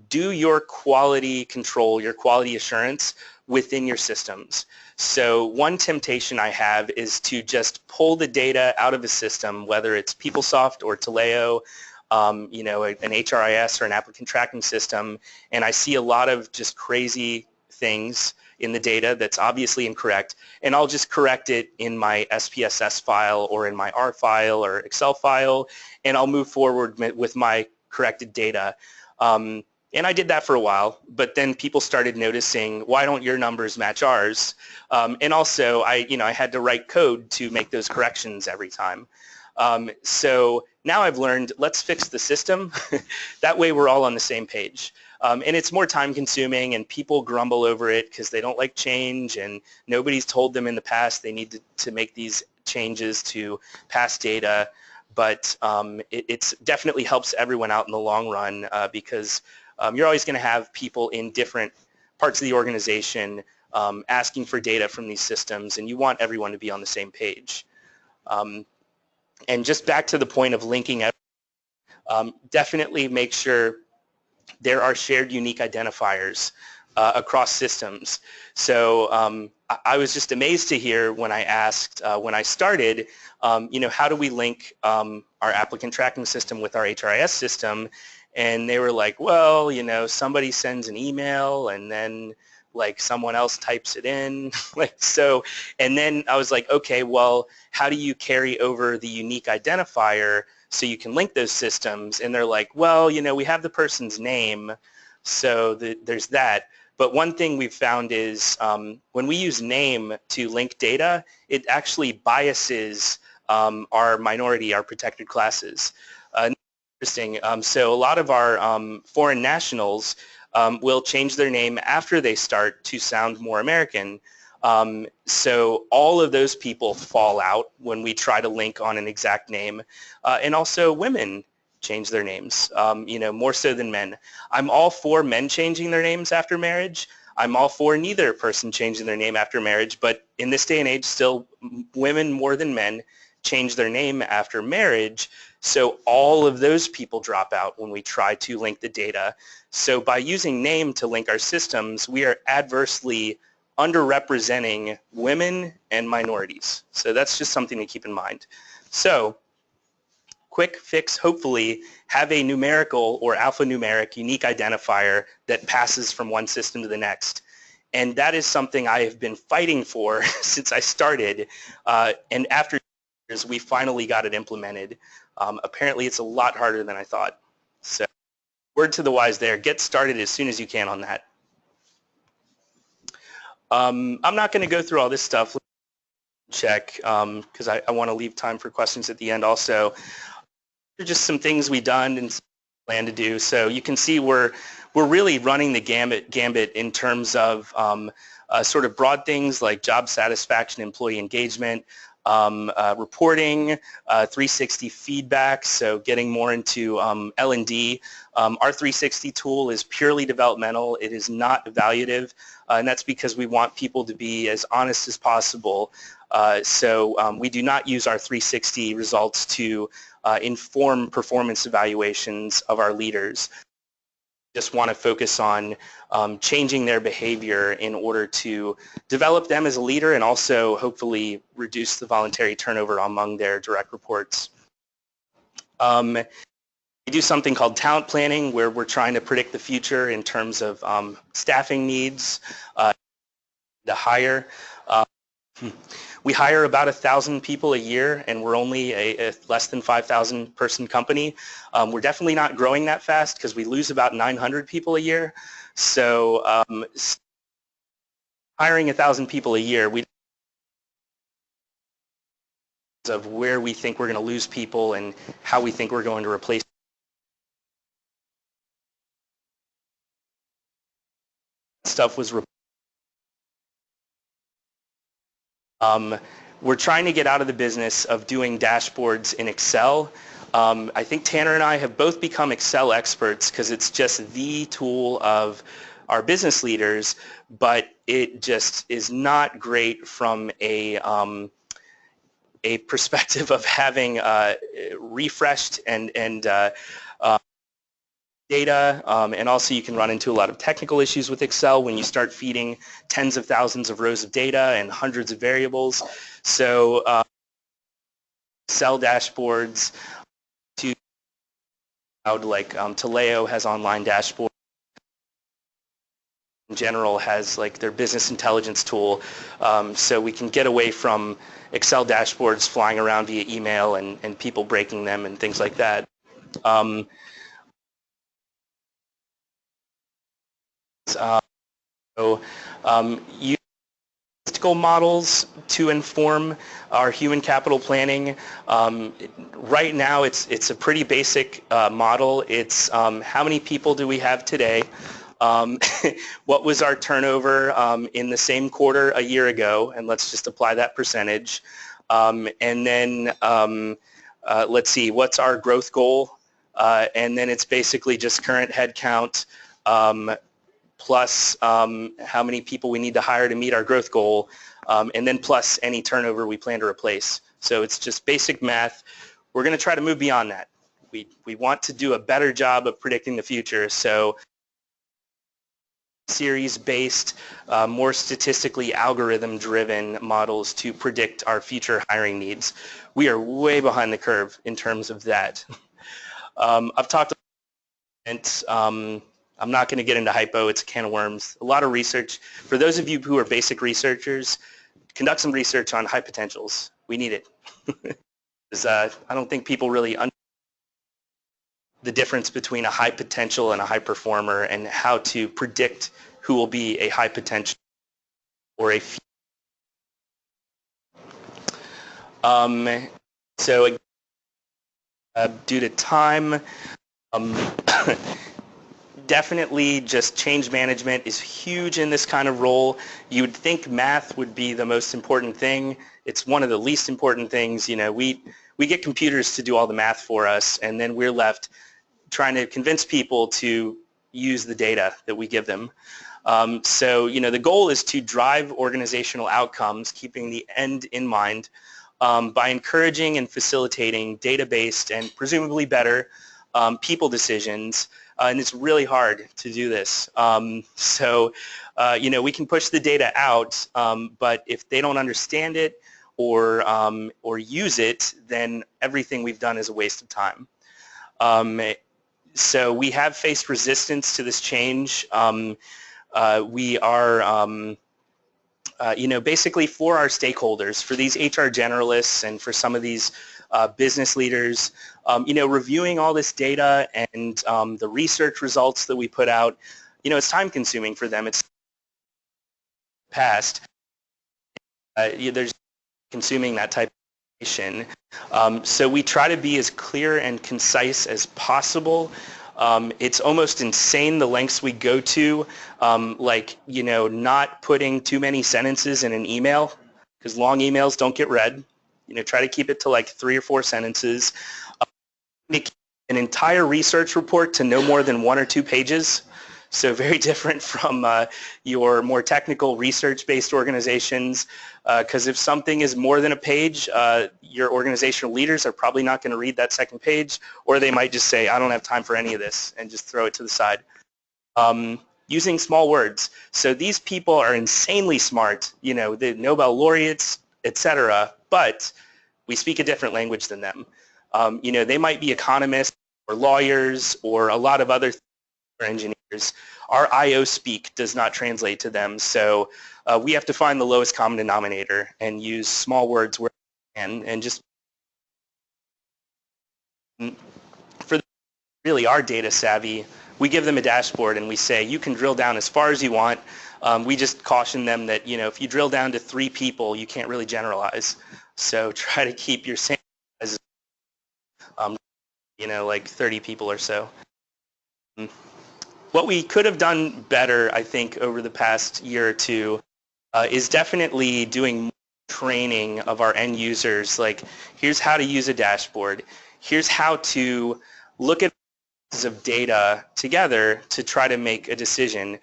do your quality control, your quality assurance within your systems. So one temptation I have is to just pull the data out of a system, whether it's PeopleSoft or Taleo, an HRIS or an applicant tracking system, and I see a lot of just crazy things in the data that's obviously incorrect, and I'll just correct it in my SPSS file or in my R file or Excel file, and I'll move forward with my corrected data. And I did that for a while, but then people started noticing, why don't your numbers match ours? And also, I had to write code to make those corrections every time. So now I've learned, let's fix the system. That way we're all on the same page. And it's more time consuming, and people grumble over it because they don't like change, and nobody's told them in the past they need to make these changes to past data. But it's definitely helps everyone out in the long run because you're always going to have people in different parts of the organization asking for data from these systems, and you want everyone to be on the same page. And just back to the point of linking, definitely make sure there are shared unique identifiers across systems. So I was just amazed to hear when I asked, when I started, how do we link our applicant tracking system with our HRIS system? And they were like, well, somebody sends an email, and then like someone else types it in, like so, and then I was like, okay, well, how do you carry over the unique identifier so you can link those systems? And they're like, well, you know, we have the person's name, so there's that. But one thing we've found is when we use name to link data, it actually biases our minority, our protected classes. Interesting. So a lot of our foreign nationals will change their name after they start to sound more American. So all of those people fall out when we try to link on an exact name. And also women change their names, you know, more so than men. I'm all for men changing their names after marriage. I'm all for neither person changing their name after marriage, but in this day and age, still women more than men change their name after marriage. So all of those people drop out when we try to link the data. So by using name to link our systems, we are adversely underrepresenting women and minorities. So that's just something to keep in mind. So quick fix, hopefully, have a numerical or alphanumeric unique identifier that passes from one system to the next. And that is something I have been fighting for since I started. And after years, we finally got it implemented. Apparently, it's a lot harder than I thought. So word to the wise there, get started as soon as you can on that. I'm not going to go through all this stuff. Check, because I want to leave time for questions at the end also. Just some things we've done and plan to do. So you can see we're really running the gambit in terms of sort of broad things like job satisfaction, employee engagement, reporting, 360 feedback, so getting more into L&D. Our 360 tool is purely developmental. It is not evaluative, and that's because we want people to be as honest as possible. So we do not use our 360 results to inform performance evaluations of our leaders. Just want to focus on changing their behavior in order to develop them as a leader and also hopefully reduce the voluntary turnover among their direct reports. We do something called talent planning where we're trying to predict the future in terms of staffing needs to hire. We hire about 1,000 people a year, and we're only a less than 5,000 person company. We're definitely not growing that fast because we lose about 900 people a year. So hiring 1,000 people a year, we of where we think we're going to lose people and how we think we're going to replace stuff was we're trying to get out of the business of doing dashboards in Excel. I think Tanner and I have both become Excel experts because it's just the tool of our business leaders, but it just is not great from a perspective of having refreshed and data, and also you can run into a lot of technical issues with Excel when you start feeding tens of thousands of rows of data and hundreds of variables. So Excel dashboards to like Taleo has online dashboards. In general has like their business intelligence tool, so we can get away from Excel dashboards flying around via email and people breaking them and things like that. Use statistical models to inform our human capital planning. Right now it's a pretty basic model. It's how many people do we have today? What was our turnover in the same quarter a year ago? And let's just apply that percentage. And then let's see, what's our growth goal? And then it's basically just current head count plus how many people we need to hire to meet our growth goal, and then plus any turnover we plan to replace. So it's just basic math. We're going to try to move beyond that. We want to do a better job of predicting the future. So series-based, more statistically algorithm-driven models to predict our future hiring needs. We are way behind the curve in terms of that. I've talked about I'm not going to get into hypo. It's a can of worms. A lot of research. For those of you who are basic researchers, conduct some research on high potentials. We need it. I don't think people really understand the difference between a high potential and a high performer and how to predict who will be a high potential or a few. So due to time, definitely just change management is huge in this kind of role. You would think math would be the most important thing. It's one of the least important things. You know, we get computers to do all the math for us, and then we're left trying to convince people to use the data that we give them. So, you know, the goal is to drive organizational outcomes, keeping the end in mind, by encouraging and facilitating data-based and presumably better people decisions. And it's really hard to do this. You know, we can push the data out, but if they don't understand it or use it, then everything we've done is a waste of time. So we have faced resistance to this change. We are, you know, basically for our stakeholders, for these HR generalists and for some of these business leaders, you know, reviewing all this data and the research results that we put out, you know, it's time consuming for them. It's past. There's consuming that type of information. So we try to be as clear and concise as possible. It's almost insane the lengths we go to, like, you know, not putting too many sentences in an email, because long emails don't get read. You know, try to keep it to like 3 or 4 sentences. Make an entire research report to no more than 1 or 2 pages. So very different from your more technical research-based organizations, because if something is more than a page, your organizational leaders are probably not going to read that second page, or they might just say, I don't have time for any of this, and just throw it to the side. Using small words. So these people are insanely smart, you know, the Nobel laureates, etc., but we speak a different language than them. You know, they might be economists or lawyers or a lot of other engineers. Our IO speak does not translate to them, so we have to find the lowest common denominator and use small words where we can, and just for really our data savvy, we give them a dashboard and we say you can drill down as far as you want. We just caution them that, you know, if you drill down to 3 people, you can't really generalize. So try to keep your sample as, you know, like 30 people or so. What we could have done better, I think, over the past year or two is definitely doing more training of our end users. Like, here's how to use a dashboard. Here's how to look at pieces of data together to try to make a decision.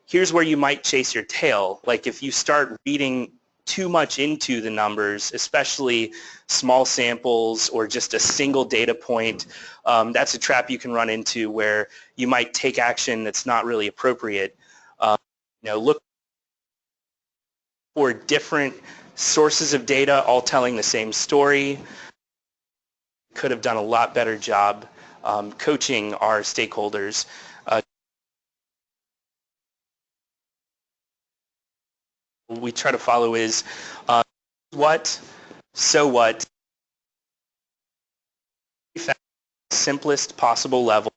Here's where you might chase your tail. Like, if you start reading too much into the numbers, especially small samples or just a single data point, that's a trap you can run into where you might take action that's not really appropriate. You know, look for different sources of data all telling the same story. Could have done a lot better job coaching our stakeholders. We try to follow is what, so what, simplest possible level.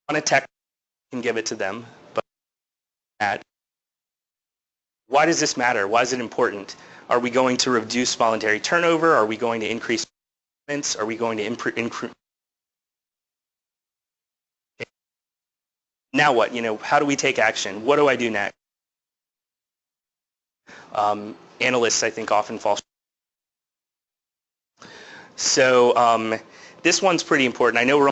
On a tech, you can give it to them, but why does this matter? Why is it important? Are we going to reduce voluntary turnover? Are we going to increase payments? Are we going to increase? Now what? You know, how do we take action? What do I do next? Analysts, I think, often fall short. So this one's pretty important. I know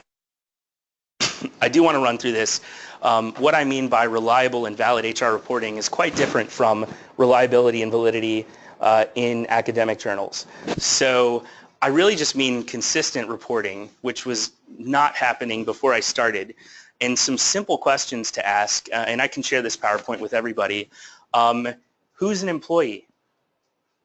I do want to run through this. What I mean by reliable and valid HR reporting is quite different from reliability and validity in academic journals. So I really just mean consistent reporting, which was not happening before I started, and some simple questions to ask, and I can share this PowerPoint with everybody. Who's an employee?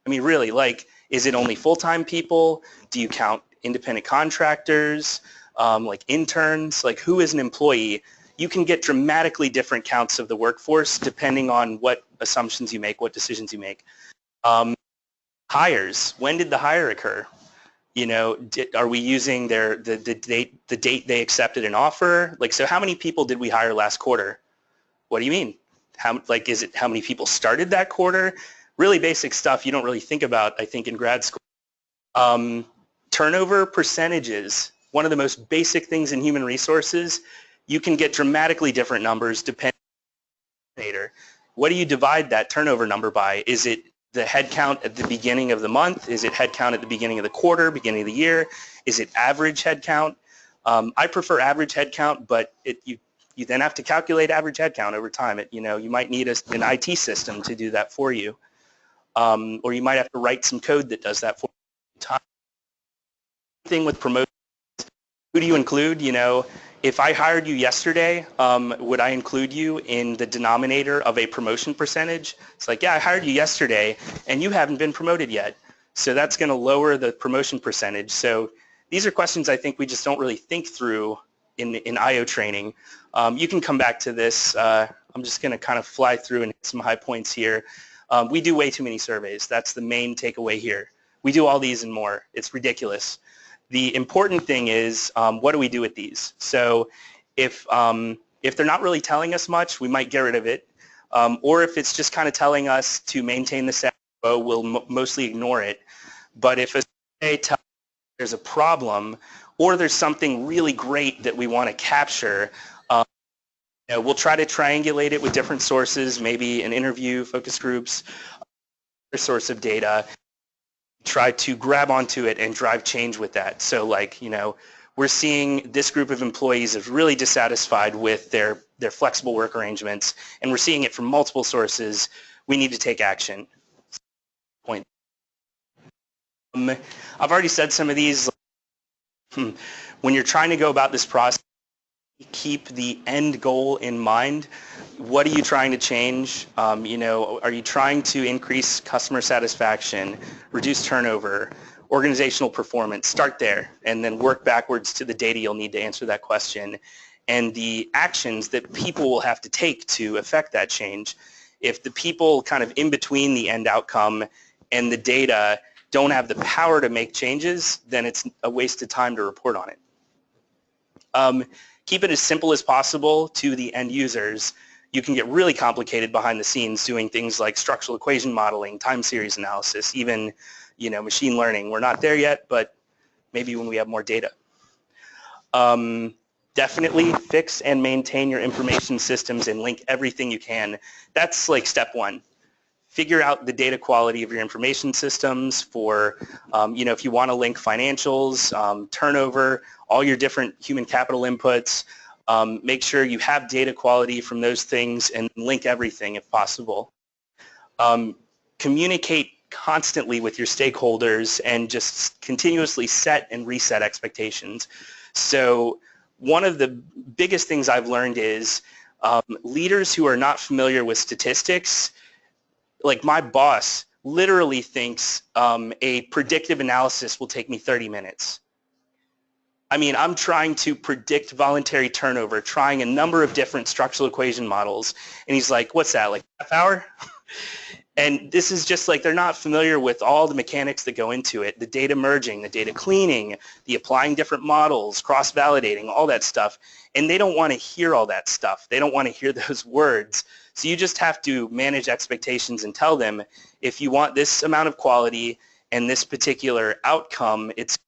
I mean, really, like, is it only full-time people? Do you count independent contractors, like interns? Like, who is an employee? you can get dramatically different counts of the workforce depending on what assumptions you make, what decisions you make. Hires, when did the hire occur? You know, are we using the date they accepted an offer? Like, so how many people did we hire last quarter? What do you mean? Is it how many people started that quarter? Really basic stuff you don't really think about, I think, in grad school. Turnover percentages, one of the most basic things in human resources. You can get dramatically different numbers depending on the denominator. What do you divide that turnover number by? Is it the head count at the beginning of the month? Is it head count at the beginning of the quarter, beginning of the year? Is it average head count? I prefer average head count, but you then have to calculate average head count over time. You might need an IT system to do that for you, or you might have to write some code that does that for you. Thing with promotion, who do you include? If I hired you yesterday, would I include you in the denominator of a promotion percentage? It's like, yeah, I hired you yesterday, and you haven't been promoted yet. So that's going to lower the promotion percentage. So these are questions I think we just don't really think through in IO training. You can come back to this. I'm just going to kind of fly through and hit some high points here. We do way too many surveys. That's the main takeaway here. We do all these and more. It's ridiculous. The important thing is, what do we do with these? So if they're not really telling us much, we might get rid of it. Or if it's just kind of telling us to maintain the status quo, we'll mostly ignore it. But if a survey tells us there's a problem or there's something really great that we want to capture, we'll try to triangulate it with different sources, maybe an interview, focus groups, other source of data, try to grab onto it and drive change with that. So we're seeing this group of employees is really dissatisfied with their flexible work arrangements, and we're seeing it from multiple sources. We need to take action. Point. I've already said some of these. When you're trying to go about this process, keep the end goal in mind. What are you trying to change? Are you trying to increase customer satisfaction, reduce turnover, organizational performance? Start there and then work backwards to the data you'll need to answer that question and the actions that people will have to take to affect that change. If the people kind of in between the end outcome and the data don't have the power to make changes, then it's a waste of time to report on it. Keep it as simple as possible to the end users. You can get really complicated behind the scenes doing things like structural equation modeling, time series analysis, even machine learning. We're not there yet, but maybe when we have more data. Definitely fix and maintain your information systems and link everything you can. That's like step one. Figure out the data quality of your information systems for, if you want to link financials, turnover, all your different human capital inputs. Make sure you have data quality from those things and link everything if possible. Communicate constantly with your stakeholders and just continuously set and reset expectations. So one of the biggest things I've learned is leaders who are not familiar with statistics, like my boss literally thinks a predictive analysis will take me 30 minutes. I mean, I'm trying to predict voluntary turnover, trying a number of different structural equation models, and he's like, what's that, like half hour? And this is just like they're not familiar with all the mechanics that go into it, the data merging, the data cleaning, the applying different models, cross-validating, all that stuff. And they don't want to hear all that stuff. They don't want to hear those words. So you just have to manage expectations and tell them, if you want this amount of quality and this particular outcome, it's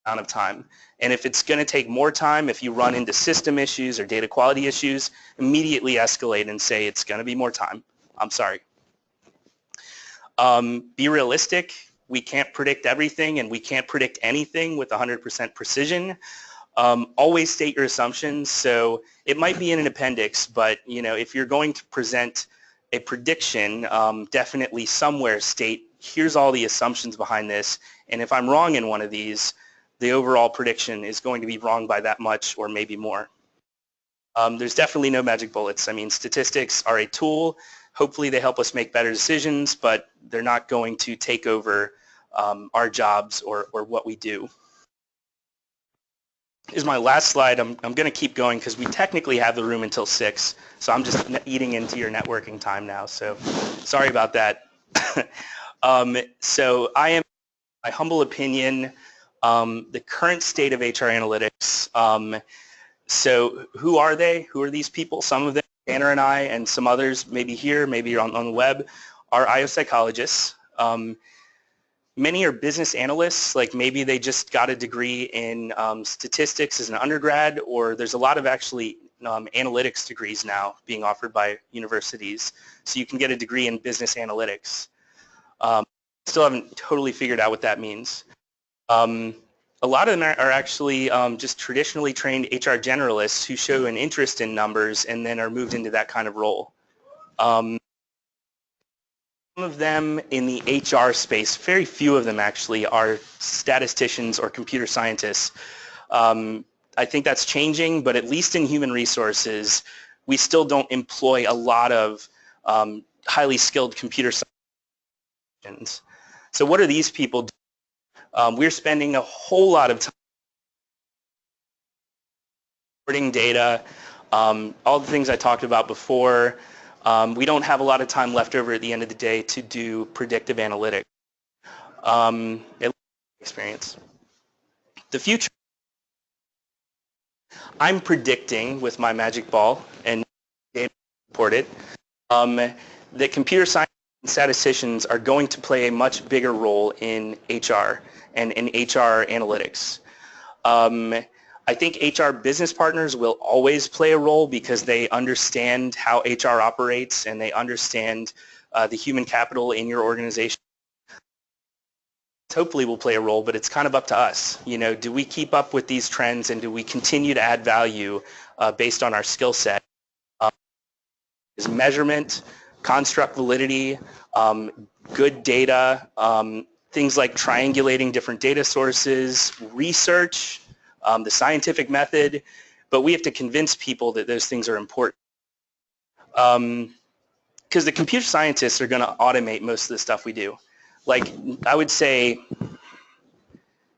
amount of time. And if it's going to take more time, if you run into system issues or data quality issues, immediately escalate and say it's going to be more time. I'm sorry. Be realistic. We can't predict everything, and we can't predict anything with 100% precision. Always state your assumptions. So it might be in an appendix, but if you're going to present a prediction, definitely somewhere state, here's all the assumptions behind this, and if I'm wrong in one of these, the overall prediction is going to be wrong by that much or maybe more. There's definitely no magic bullets. I mean, statistics are a tool. Hopefully they help us make better decisions, but they're not going to take over our jobs or what we do. is my last slide. I'm going to keep going because we technically have the room until 6, so I'm just eating into your networking time now, so sorry about that. So I am, my humble opinion, the current state of HR analytics. So who are they? Who are these people? Some of them, Tanner and I, and some others, maybe here, maybe on the web, are IO psychologists. Many are business analysts, like maybe they just got a degree in statistics as an undergrad, or there's a lot of actually analytics degrees now being offered by universities. So you can get a degree in business analytics. Still haven't totally figured out what that means. A lot of them are actually just traditionally trained HR generalists who show an interest in numbers and then are moved into that kind of role. Some of them in the HR space, very few of them actually, are statisticians or computer scientists. I think that's changing, but at least in human resources, we still don't employ a lot of highly skilled computer scientists. So what are these people doing? We're spending a whole lot of time reporting data, all the things I talked about before. We don't have a lot of time left over at the end of the day to do predictive analytics. Experience. The future, I'm predicting with my magic ball and data report it, that computer science and statisticians are going to play a much bigger role in HR and in HR analytics. I think HR business partners will always play a role because they understand how HR operates and they understand the human capital in your organization. Hopefully will play a role, but it's kind of up to us. You know, do we keep up with these trends and do we continue to add value based on our skill set? Is measurement, construct validity, good data, things like triangulating different data sources, research, the scientific method, but we have to convince people that those things are important. Because the computer scientists are going to automate most of the stuff we do. Like, I would say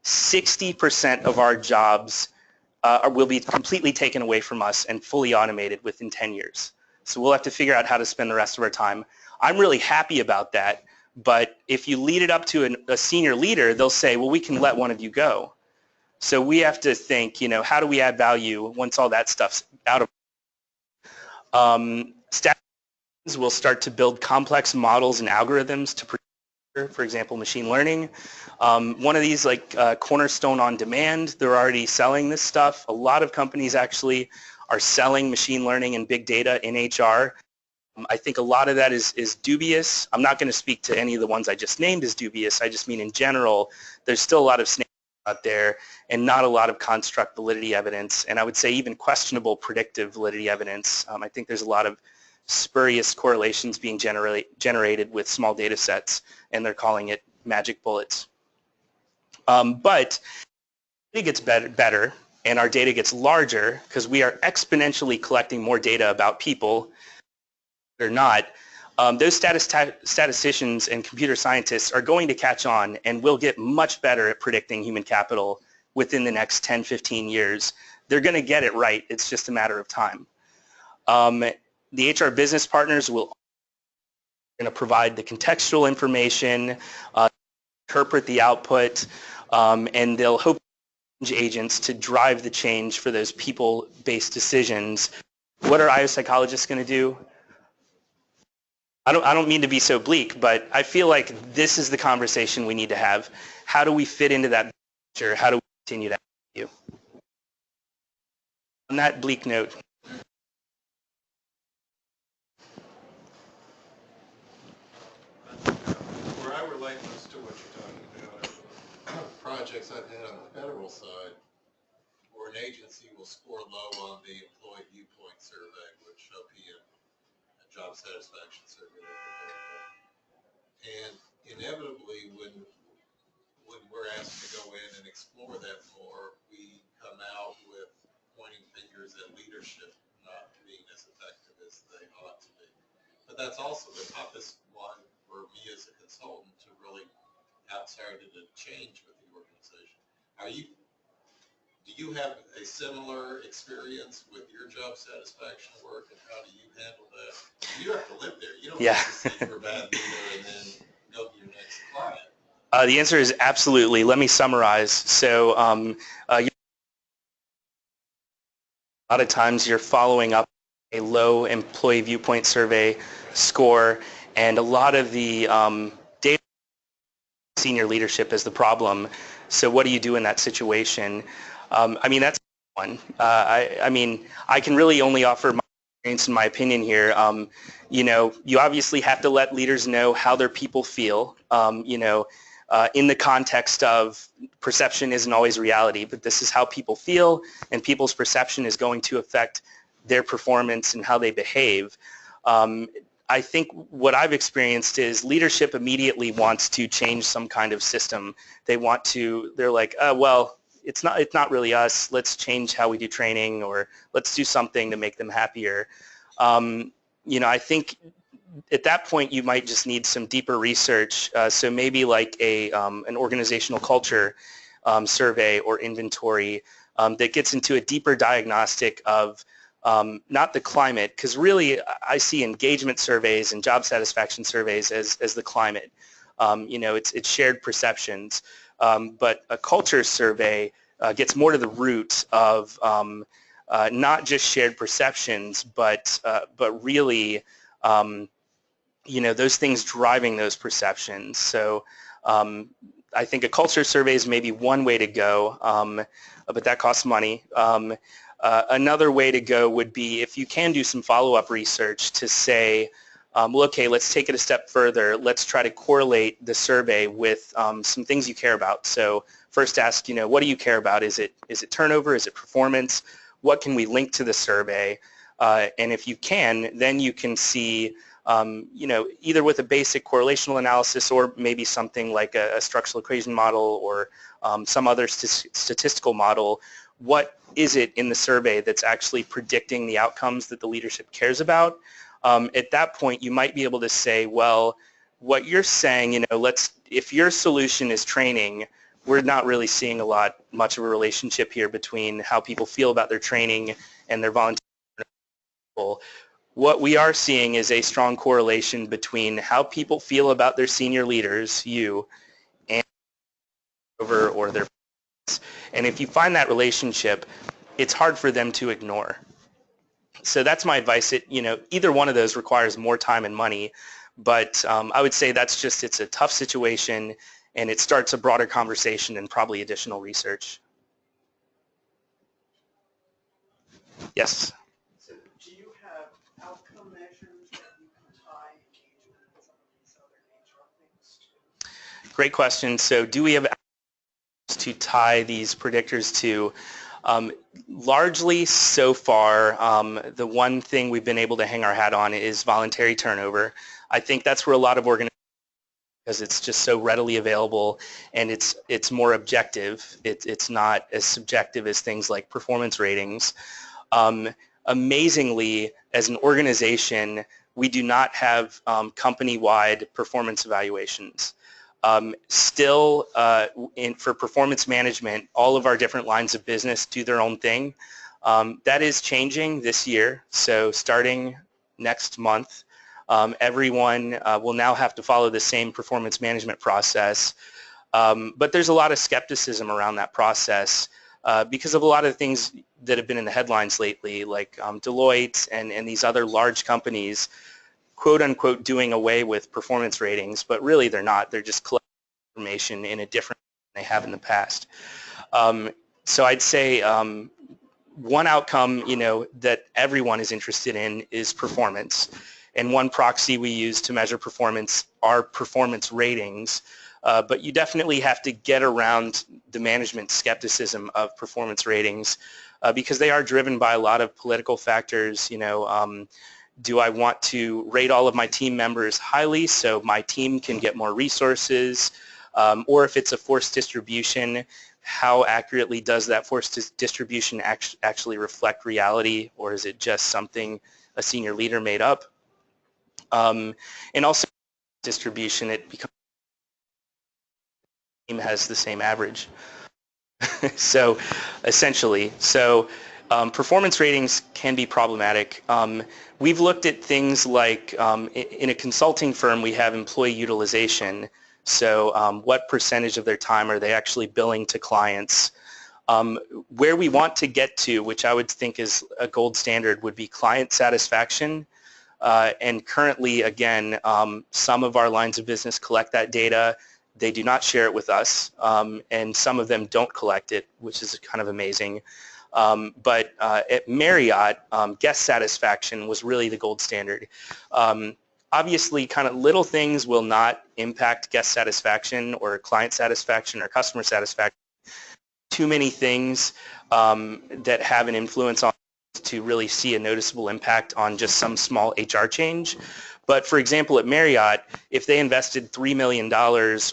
60% of our jobs will be completely taken away from us and fully automated within 10 years. So we'll have to figure out how to spend the rest of our time. I'm really happy about that, but if you lead it up to a senior leader, they'll say, well, we can let one of you go. So we have to think, you know, how do we add value once all that stuff's out of statisticians will start to build complex models and algorithms to predict, for example, machine learning. One of these, like Cornerstone on Demand, they're already selling this stuff. A lot of companies actually are selling machine learning and big data in HR. I think a lot of that is dubious. I'm not going to speak to any of the ones I just named as dubious. I just mean in general, there's still a lot of snakes out there and not a lot of construct validity evidence. And I would say even questionable predictive validity evidence. I think there's a lot of spurious correlations being generated with small data sets, and they're calling it magic bullets. But it gets better and our data gets larger because we are exponentially collecting more data about people or not. Those statisticians and computer scientists are going to catch on and will get much better at predicting human capital within the next 10, 15 years. They're going to get it right. It's just a matter of time. The HR business partners will provide the contextual information, interpret the output, and they'll hope agents to drive the change for those people-based decisions. What are IO psychologists going to do? I don't mean to be so bleak, but I feel like this is the conversation we need to have. How do we fit into that picture? How do we continue to you? On that bleak note. Where I relate most to what you're talking about are projects I've had on the federal side where an agency will score low on the employee viewpoint survey, which OPM, a job satisfaction survey, and inevitably when we're asked to go in and explore that more, we come out with pointing fingers at leadership not being as effective as they ought to be. But that's also the toughest one for me as a consultant to really outside of the change with the organization. Are you do you have a similar experience with your job satisfaction work, and how do you handle that? You have to live there. You don't Yeah. have to say you're a bad leader and then go to your next client. The answer is absolutely. Let me summarize. So a lot of times you're following up a low employee viewpoint survey score, and a lot of the data senior leadership is the problem. So what do you do in that situation? I mean, that's one. I mean, I can really only offer my experience and my opinion here. You know, you obviously have to let leaders know how their people feel. You know, in the context of perception isn't always reality, but this is how people feel, and people's perception is going to affect their performance and how they behave. I think what I've experienced is leadership immediately wants to change some kind of system. They're like, well, it's not really us. Let's change how we do training, or let's do something to make them happier. You know, I think at that point you might just need some deeper research. So maybe like an organizational culture survey or inventory that gets into a deeper diagnostic of not the climate, because really I see engagement surveys and job satisfaction surveys as the climate. You know, it's shared perceptions, but a culture survey gets more to the root of not just shared perceptions, but really, you know, those things driving those perceptions. So I think a culture survey is maybe one way to go, but that costs money. Another way to go would be if you can do some follow-up research to say, well, okay, let's take it a step further. Let's try to correlate the survey with some things you care about. So first ask, you know, what do you care about? Is it turnover? Is it performance? What can we link to the survey? And if you can, then you can see, you know, either with a basic correlational analysis or maybe something like a structural equation model or some other statistical model, what is it in the survey that's actually predicting the outcomes that the leadership cares about? At that point, you might be able to say, well, what you're saying, you know, if your solution is training, we're not really seeing much of a relationship here between how people feel about their training and their volunteer. What we are seeing is a strong correlation between how people feel about their senior leaders, you, and or their. And if you find that relationship, it's hard for them to ignore. So that's my advice. You know, either one of those requires more time and money, but I would say it's a tough situation, and it starts a broader conversation and probably additional research. Yes. So do you have outcome measures that you can tie engagement and some of these other HR things to? Great question. So do we have to tie these predictors to? Largely so far, the one thing we've been able to hang our hat on is voluntary turnover. I think that's where a lot of organizations, because it's just so readily available and it's more objective. It's not as subjective as things like performance ratings. Amazingly, as an organization, we do not have company-wide performance evaluations. Still, for performance management, all of our different lines of business do their own thing. That is changing this year. So starting next month, everyone will now have to follow the same performance management process. But there's a lot of skepticism around that process because of a lot of things that have been in the headlines lately, like Deloitte and these other large companies, quote unquote, doing away with performance ratings, but really they're not. They're just collecting information in a different way than they have in the past. So I'd say one outcome, you know, that everyone is interested in is performance. And one proxy we use to measure performance are performance ratings. But you definitely have to get around the management skepticism of performance ratings because they are driven by a lot of political factors. You know, do I want to rate all of my team members highly so my team can get more resources? Or if it's a forced distribution, how accurately does that forced distribution actually reflect reality, or is it just something a senior leader made up? And also distribution, it becomes team has the same average. So essentially, performance ratings can be problematic. We've looked at things like in a consulting firm we have employee utilization. So what percentage of their time are they actually billing to clients? Where we want to get to, which I would think is a gold standard, would be client satisfaction. And currently, again, some of our lines of business collect that data. They do not share it with us, and some of them don't collect it, which is kind of amazing. But at Marriott, guest satisfaction was really the gold standard. Obviously, kind of little things will not impact guest satisfaction or client satisfaction or customer satisfaction. Too many things that have an influence on to really see a noticeable impact on just some small HR change. But for example, at Marriott, if they invested $3 million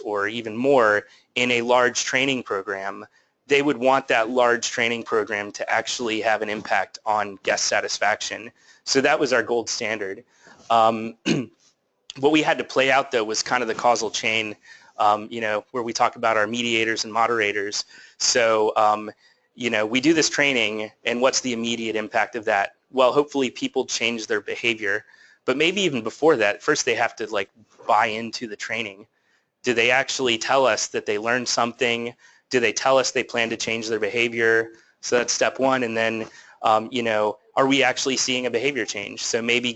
or even more in a large training program, they would want that large training program to actually have an impact on guest satisfaction. So that was our gold standard. What we had to play out, though, was kind of the causal chain, where we talk about our mediators and moderators. So, we do this training, and what's the immediate impact of that? Well, hopefully people change their behavior. But maybe even before that, first they have to buy into the training. Do they actually tell us that they learned something? Do they tell us they plan to change their behavior? So that's step one. And then, are we actually seeing a behavior change? So maybe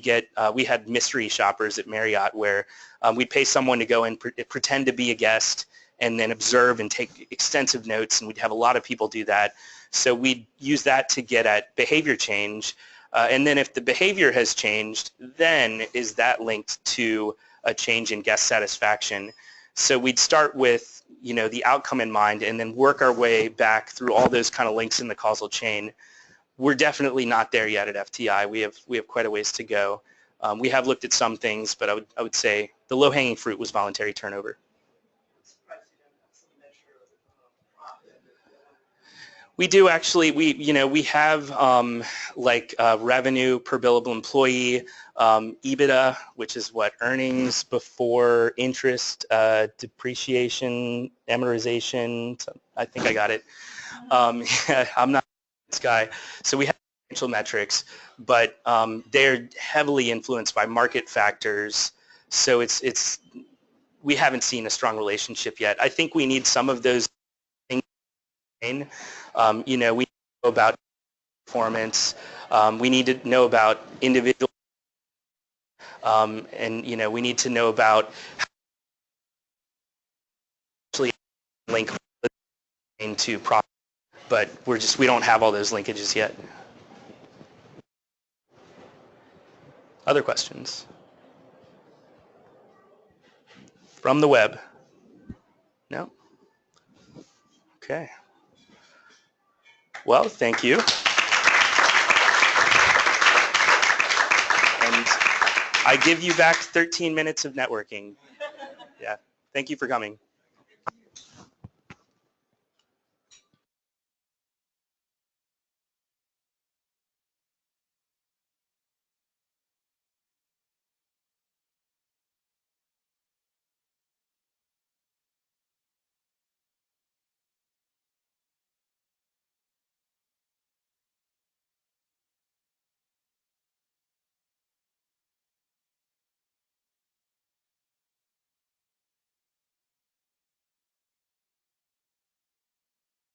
we had mystery shoppers at Marriott where we'd pay someone to go and pretend to be a guest and then observe and take extensive notes, and we'd have a lot of people do that. So we'd use that to get at behavior change. And then if the behavior has changed, then is that linked to a change in guest satisfaction? So we'd start with, the outcome in mind and then work our way back through all those kind of links in the causal chain. We're definitely not there yet at FTI. We have quite a ways to go. We have looked at some things, but I would say the low-hanging fruit was voluntary turnover. We do actually. We have revenue per billable employee, EBITDA, which is what, earnings before interest, depreciation, amortization. I think I got it. I'm not this guy. So we have financial metrics, but they're heavily influenced by market factors. So we haven't seen a strong relationship yet. I think we need some of those things. We know about performance. We need to know about individual, and we need to know about how to actually link into profit. But we don't have all those linkages yet. Other questions from the web? No? Okay. Well, thank you. And I give you back 13 minutes of networking. Yeah. Thank you for coming.